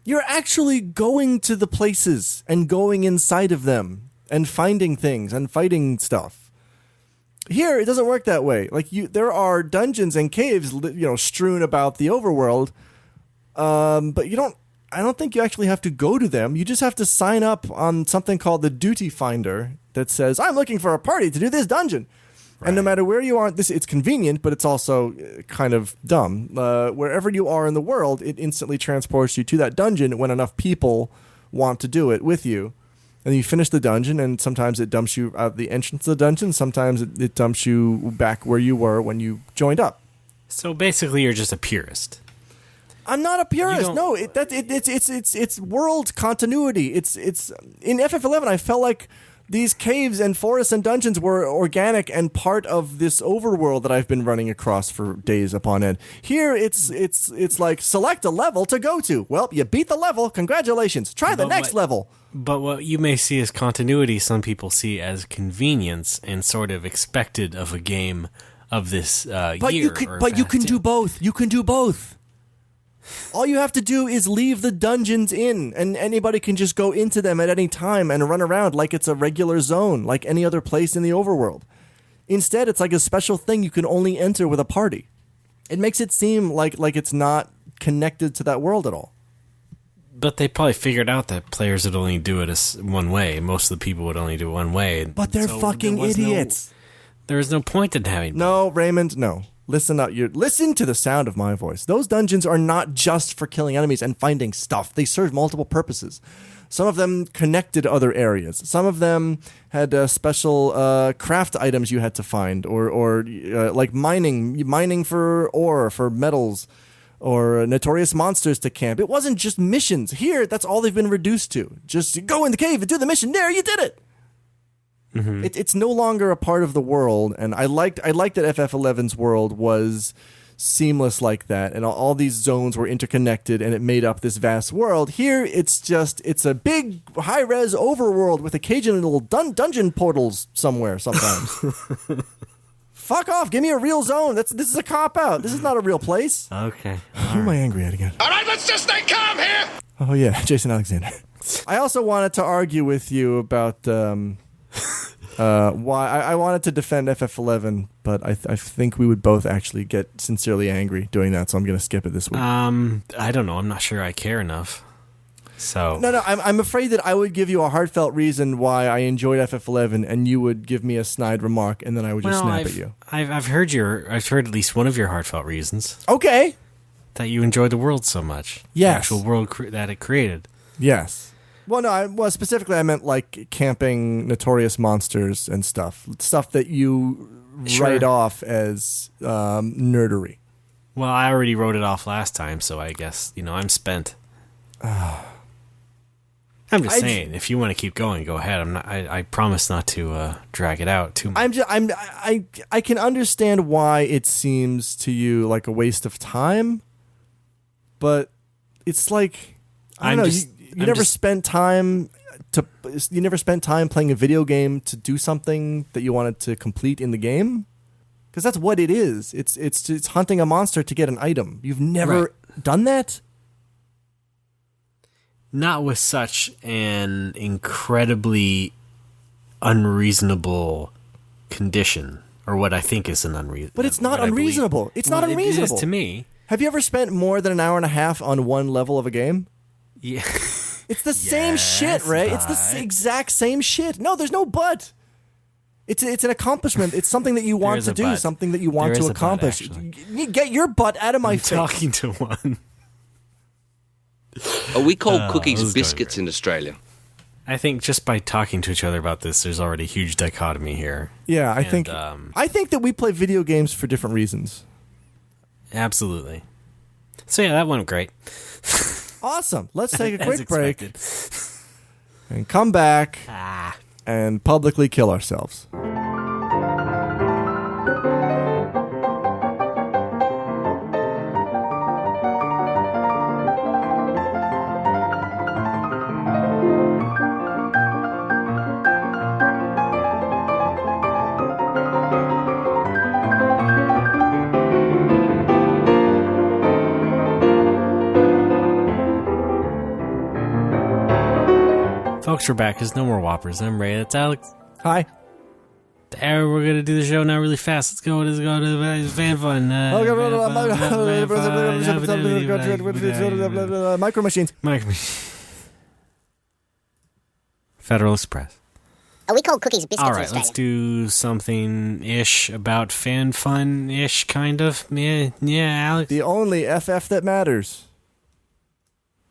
You're actually going to the places and going inside of them and finding things and fighting stuff. Here, it doesn't work that way. Like there are dungeons and caves, strewn about the overworld, but I don't think you actually have to go to them. You just have to sign up on something called the Duty Finder that says, I'm looking for a party to do this dungeon. Right. And no matter where you are, it's convenient, but it's also kind of dumb. Wherever you are in the world, it instantly transports you to that dungeon when enough people want to do it with you. And you finish the dungeon, and sometimes it dumps you out the entrance of the dungeon. Sometimes it dumps you back where you were when you joined up. So basically, you're just a purist. I'm not a purist. No, it's world continuity. It's in FF11. I felt like these caves and forests and dungeons were organic and part of this overworld that I've been running across for days upon end. Here, it's like select a level to go to. Well, you beat the level. Congratulations. Try the next level. But what you may see as continuity, some people see as convenience and sort of expected of a game of this year. But you can do both. You can do both. All you have to do is leave the dungeons in, and anybody can just go into them at any time and run around like it's a regular zone, like any other place in the overworld. Instead, it's like a special thing you can only enter with a party. It makes it seem like it's not connected to that world at all. But they probably figured out that players would only do it one way. Most of the people would only do it one way. But they're fucking idiots. There was no point in having both. No, Raymond, no. Listen up. Listen to the sound of my voice. Those dungeons are not just for killing enemies and finding stuff. They serve multiple purposes. Some of them connected other areas. Some of them had special craft items you had to find, or like mining for ore, for metals, or notorious monsters to camp. It wasn't just missions. Here, that's all they've been reduced to. Just go in the cave and do the mission. There, you did it. Mm-hmm. It's no longer a part of the world, and I liked that FF11's world was seamless like that, and all these zones were interconnected, and it made up this vast world. Here, it's a big high-res overworld with occasional dungeon portals somewhere sometimes. Fuck off! Give me a real zone. This is a cop-out. This is not a real place. Okay. Who am I angry at again? All right, let's just stay calm here. Oh yeah, Jason Alexander. I also wanted to argue with you about why I wanted to defend FF11, but I think we would both actually get sincerely angry doing that, so I'm going to skip it this week. I don't know. I'm not sure I care enough. So No, I'm afraid that I would give you a heartfelt reason why I enjoyed FF11, and you would give me a snide remark, and then I would just snap at you. I've heard at least one of your heartfelt reasons. Okay. That you enjoyed the world so much. Yes. The actual world that it created. Yes. Well, no, specifically I meant like camping notorious monsters and stuff that you write off as nerdery. Well, I already wrote it off last time, so I guess, I'm spent. I'm just saying, if you want to keep going, go ahead. I promise not to drag it out too much. I can understand why it seems to you like a waste of time, but it's like I don't know. You never spent time playing a video game to do something that you wanted to complete in the game, because that's what it is. It's hunting a monster to get an item. You've never done that. Not with such an incredibly unreasonable condition, or what I think is an unreasonable. But it's not unreasonable. It's not unreasonable. It is to me. Have you ever spent more than an hour and a half on one level of a game? Yeah. It's the same shit, Ray. It's the exact same shit. No, there's no but. It's an accomplishment. It's something that you want to do, something that you want to accomplish. Get your butt out of my face. Talking to one. We call cookies biscuits in Australia. I think just by talking to each other about this, there's already a huge dichotomy here. Yeah, I think that we play video games for different reasons. Absolutely. So yeah, that went great. Awesome. Let's take a quick break and come back and publicly kill ourselves. Folks, we're back. There's no more Whoppers. I'm Ray. That's Alex. Hi. We're going to do the show now really fast. Let's go to the fan fun. Micro Machines. Federal Express. We call cookies biscuits. All right, let's do something-ish about fan fun-ish, kind of. Yeah, Alex. The only FF that matters.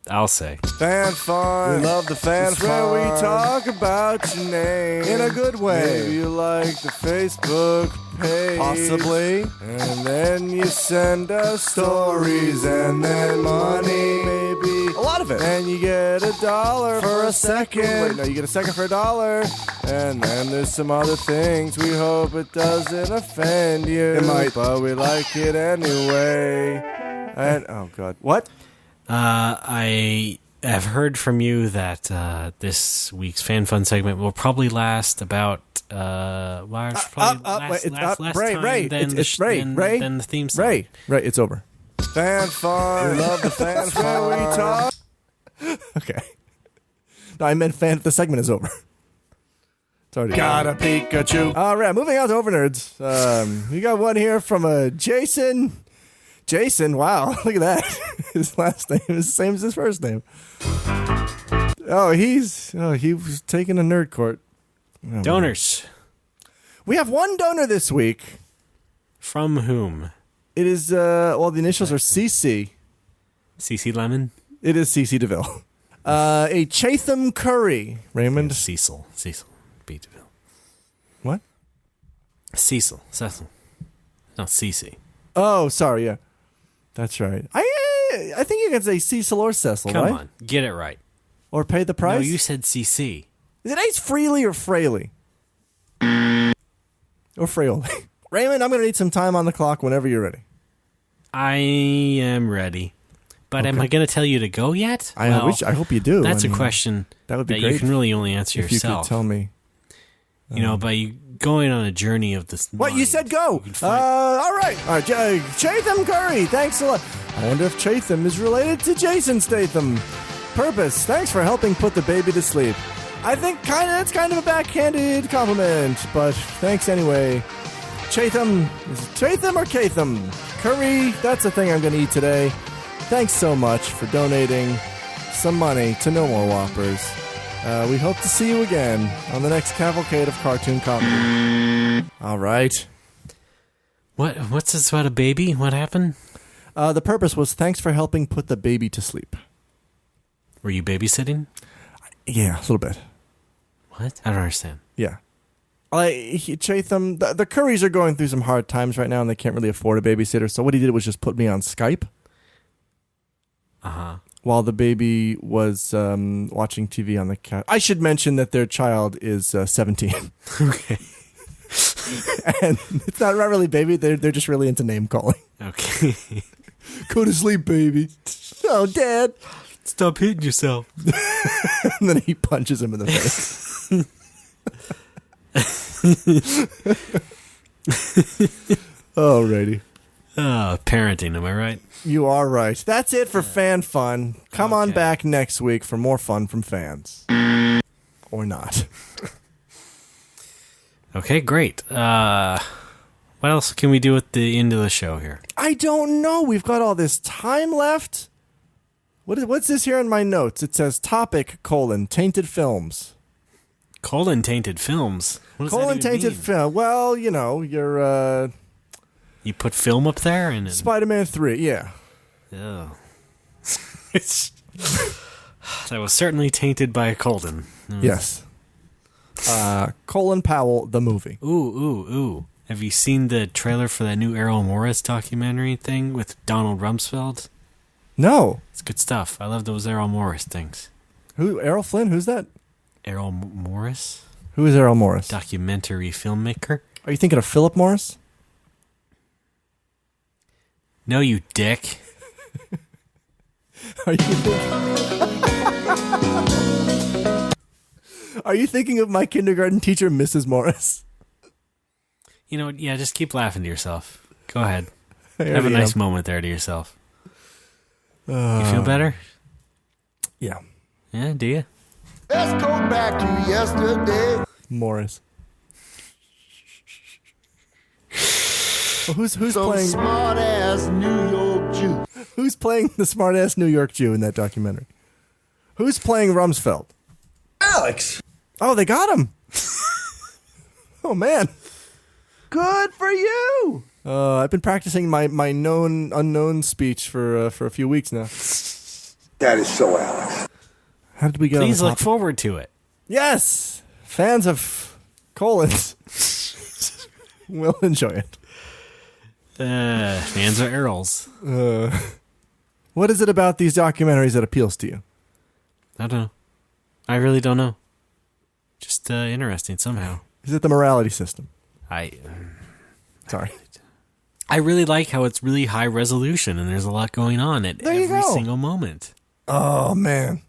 I'll say. Fan fun. We love the fan fun. Where we talk about your name in a good way. Maybe you like the Facebook page. Possibly. And then you send us stories and then money. Maybe a lot of it. And you get $1 for a second. Wait, no, you get a second for $1. And then there's some other things. We hope it doesn't offend you. It might. But we like it anyway. And, oh, God. What? I have heard from you that this week's fan fun segment will probably last about less time than the theme song. Ray, it's over. Fan fun. We love the fan fun. We talk. Okay. No, I meant the segment is over. It's already got a Pikachu. All right, moving on to Over Nerds. We got one here from Jason. Jason, wow, look at that. His last name is the same as his first name. He was taking a nerd court. Oh, Donors. Man. We have one donor this week. From whom? It is, the initials are CC. CC Lemon? It is CC DeVille. A Chatham Curry. Raymond? Cecil B. DeVille. What? Cecil. Not CC. Oh, sorry, yeah. That's right. I think you can say Cecil or Cecil, right? Come on, get it right. Or pay the price? No, you said CC. Is it Ace Freely or Fraley? Or Fraley? Raymond, I'm going to need some time on the clock whenever you're ready. I am ready. But am I going to tell you to go yet? I hope you do. That's a question that would be great you can really only answer if yourself. You could tell me. By you going on a journey of this. What? You said go. All right. Chatham Curry. Thanks a lot. I wonder if Chatham is related to Jason Statham. Purpose. Thanks for helping put the baby to sleep. I think it's kind of a backhanded compliment, but thanks anyway. Chatham. Is it Chatham or Catham? Curry. That's the thing I'm going to eat today. Thanks so much for donating some money to No More Whoppers. We hope to see you again on the next cavalcade of cartoon comedy. All right. What's this about a baby? What happened? The purpose was thanks for helping put the baby to sleep. Were you babysitting? Yeah, a little bit. What? I don't understand. Yeah. Chatham, the Currys are going through some hard times right now, and they can't really afford a babysitter, so what he did was just put me on Skype. Uh-huh. While the baby was watching TV on the couch. I should mention that their child is 17. Okay. And it's not really baby. They're just really into name calling. Okay. Go to sleep, baby. Oh, Dad. Stop hitting yourself. And then he punches him in the face. Alrighty. Parenting, am I right? You are right. That's it for fan fun. Come on back next week for more fun from fans. Or not. Okay, great. What else can we do at the end of the show here? I don't know. We've got all this time left. What's this here in my notes? It says topic, tainted films. Tainted films? What does that even tainted mean? film. Well, you're... You put film up there? And Spider-Man 3, yeah. Oh. That was certainly tainted by a colon. Yes. Colin Powell, the movie. Ooh. Have you seen the trailer for that new Errol Morris documentary thing with Donald Rumsfeld? No. It's good stuff. I love those Errol Morris things. Who? Errol Flynn? Who's that? Errol Morris? Who is Errol Morris? Documentary filmmaker. Are you thinking of Philip Morris? No, you dick. Are you thinking of my kindergarten teacher, Mrs. Morris? You know what? Yeah, just keep laughing to yourself. Go ahead. Have a nice moment there to yourself. You feel better? Yeah. Yeah, do you? Let's go back to yesterday. Morris. Well, who's playing smart ass New York Jew? Who's playing the smart ass New York Jew in that documentary? Who's playing Rumsfeld? Alex. Oh, they got him. Oh man. Good for you. I've been practicing my known unknown speech for a few weeks now. That is so Alex. How did we get? Please on the look topic? forward to it. Yes, fans of colons will enjoy it. Fans of Errol's. What is it about these documentaries that appeals to you? I don't know. I really don't know. Just interesting somehow. Is it the morality system? Sorry. I really like how it's really high resolution and there's a lot going on at every single moment. Oh, man.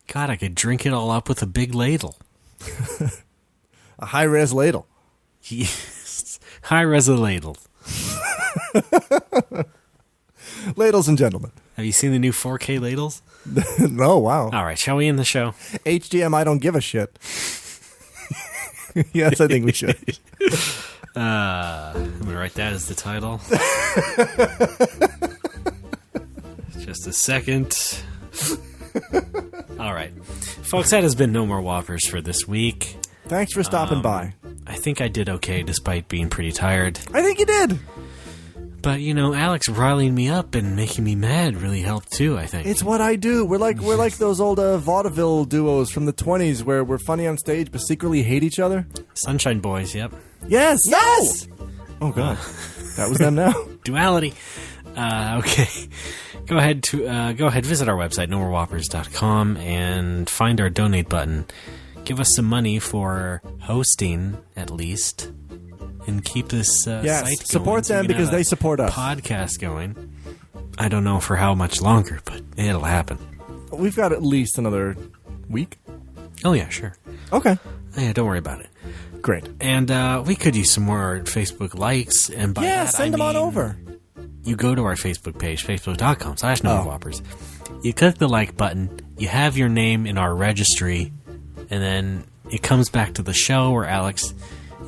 God, I could drink it all up with a big ladle. A high-res ladle. Yes. High-res ladle. Ladies and gentlemen. Have you seen the new 4K ladles? No, wow. All right, shall we end the show? HDMI-Don't give a shit. Yes, I think we should. I'm going to write that as the title. Just a second. All right. Folks, that has been No More Whoppers for this week. Thanks for stopping by. I think I did okay despite being pretty tired. I think you did. But, you know, Alex riling me up and making me mad really helped too, I think. It's what I do. We're like those old vaudeville duos from the 20s where we're funny on stage but secretly hate each other. Sunshine Boys, yep. Yes! Yes! Oh, God. That was them now. Duality. Okay. Go ahead, visit our website, nomorewhoppers.com, and find our donate button. Give us some money for hosting, at least, and keep this site going. Support them because they support us. Podcast going. I don't know for how much longer, but it'll happen. We've got at least another week. Oh, yeah, sure. Okay. Yeah, don't worry about it. Great. And we could use some more Facebook likes, and by that send them on over. You go to our Facebook page, facebook.com/NoMoreWhoppers. You click the like button, you have your name in our registry, and then it comes back to the show where Alex,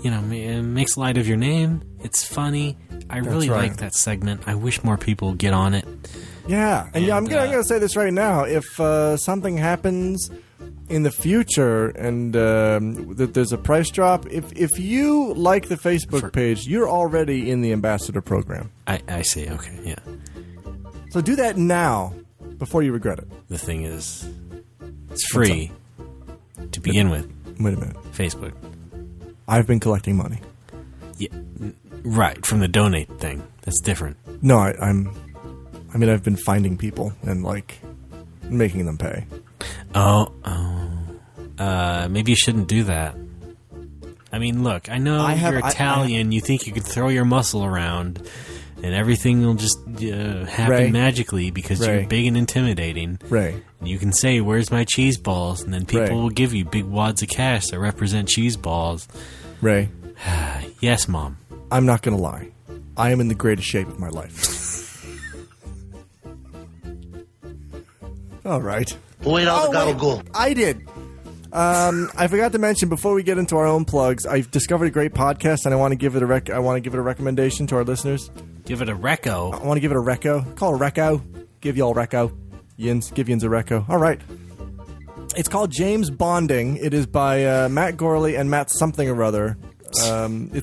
makes light of your name. It's funny. I really like that segment. I wish more people would get on it. Yeah. And I'm gonna say this right now. If something happens in the future and there's a price drop, if you like the Facebook page, you're already in the ambassador program. I see. Okay, yeah. So do that now before you regret it. The thing is, it's free to begin with. Wait a minute. Facebook. I've been collecting money. Yeah, right, from the donate thing. That's different. No, I've been finding people and making them pay. Maybe you shouldn't do that. I mean, look, I know you're Italian. You think you could throw your muscle around and everything will just happen magically because you're big and intimidating. Ray. And you can say, "Where's my cheese balls?" And then people will give you big wads of cash that represent cheese balls. Ray. Yes, Mom. I'm not going to lie. I am in the greatest shape of my life. All right. I did. I forgot to mention before we get into our own plugs. I've discovered a great podcast, and I want to give it a recommendation to our listeners. Give it a reco. I want to give it a reco. Call it a reco. Give y'all reco. Give Yins a reco. All right. It's called James Bonding. It is by Matt Gorley and Matt something or other. It's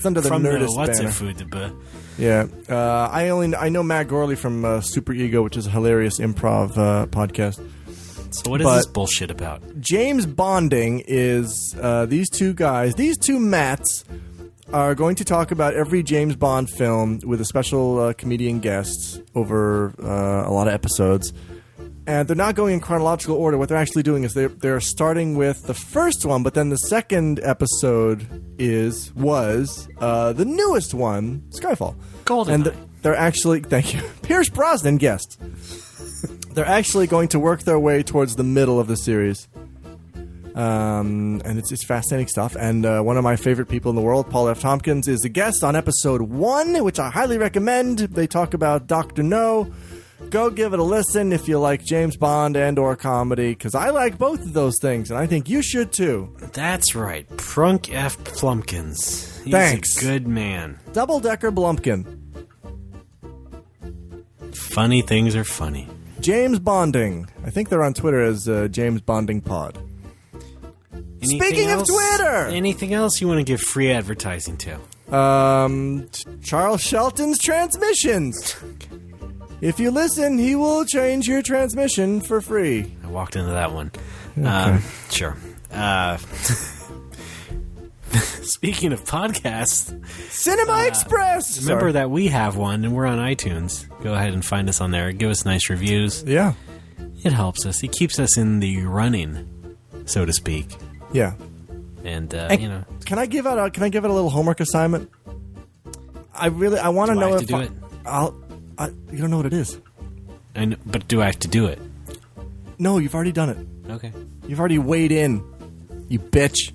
under the Nerdist banner. Yeah. I know Matt Gorley from Super Ego, which is a hilarious improv podcast. So what is this bullshit about? James Bonding is these two Matts, are going to talk about every James Bond film with a special comedian guest over a lot of episodes. And they're not going in chronological order. What they're actually doing is they're starting with the first one, but then the second episode was the newest one, Skyfall. Golden. And they're actually, thank you, Pierce Brosnan guest. They're actually going to work their way towards the middle of the series. And it's fascinating stuff. And one of my favorite people in the world, Paul F. Tompkins, is a guest on episode 1, which I highly recommend. They talk about Dr. No. Go give it a listen if you like James Bond and or comedy, because I like both of those things, and I think you should too. That's right. Prunk F. Plumpkins. He's Thanks. a good man. Double-decker Blumpkin. Funny things are funny. James Bonding. I think they're on Twitter as James Bonding Pod. Speaking of Twitter! Anything else you want to give free advertising to? Charles Shelton's transmissions. If you listen, he will change your transmission for free. I walked into that one. Okay. Sure. Speaking of podcasts, Cinema Express! Remember that we have one, and we're on iTunes. Go ahead and find us on there. Give us nice reviews. Yeah. It helps us. It keeps us in the running, so to speak. Yeah. And, you know. Can I give out a little homework assignment? I want to know if do it? you don't know what it is. But do I have to do it? No, you've already done it. Okay. You've already weighed in, you bitch.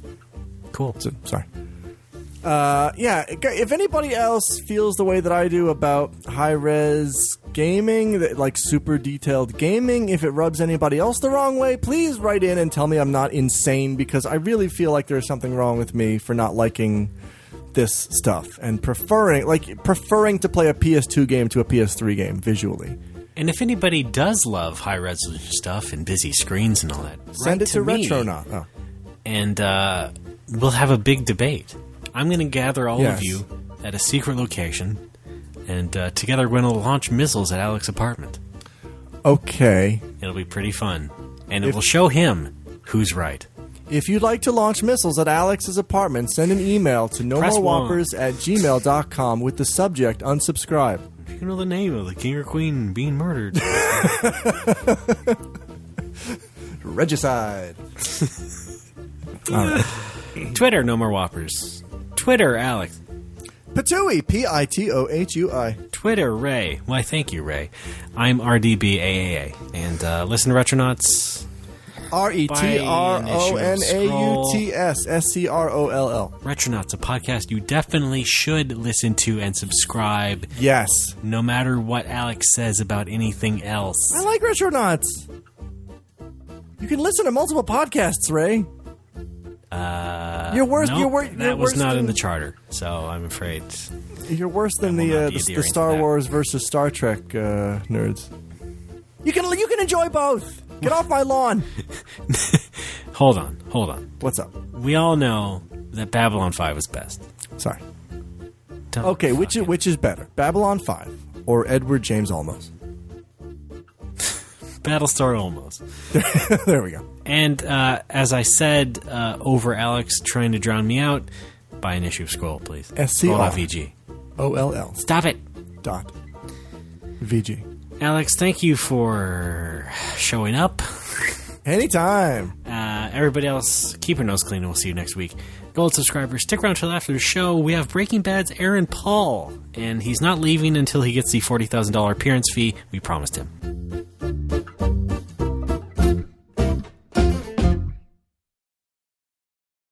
Cool. Sorry. Yeah, if anybody else feels the way that I do about high-res gaming, like super detailed gaming, if it rubs anybody else the wrong way, please write in and tell me I'm not insane, because I really feel like there's something wrong with me for not liking this stuff and preferring to play a PS2 game to a PS3 game visually. And if anybody does love high-resolution stuff and busy screens and all that, send it to me, Retronaut. Oh. And we'll have a big debate. I'm going to gather all of you at a secret location, and together we're going to launch missiles at Alex's apartment. Okay. It'll be pretty fun. And it will show him who's right. If you'd like to launch missiles at Alex's apartment, send an email to nomorewhoppers@gmail.com with the subject unsubscribe. You know the name of the king or queen being murdered. Regicide. All right. Twitter, No More Whoppers. Twitter, Alex. Patooey, Pitohui. Twitter, Ray. Why, thank you, Ray. I'm RDBAAA. And listen to Retronauts. RETRONAUTS Retronauts, a podcast you definitely should listen to and subscribe. Yes. No matter what Alex says about anything else. I like Retronauts. You can listen to multiple podcasts, Ray. You're worse. Nope, that was not in the charter, so I'm afraid you're worse than the Star Wars versus Star Trek nerds. You can enjoy both. Get off my lawn. Hold on. What's up? We all know that Babylon 5 was best. Sorry. Okay, which is better, Babylon 5 or Edward James Olmos? Battlestar Olmos. There we go. And as I said over Alex trying to drown me out, buy an issue of Scroll, please. SCR. OLL. Stop it. VG. Alex, thank you for showing up. Anytime. Everybody else, keep your nose clean, and we'll see you next week. Gold subscribers, stick around till after the show. We have Breaking Bad's Aaron Paul, and he's not leaving until he gets the $40,000 appearance fee we promised him.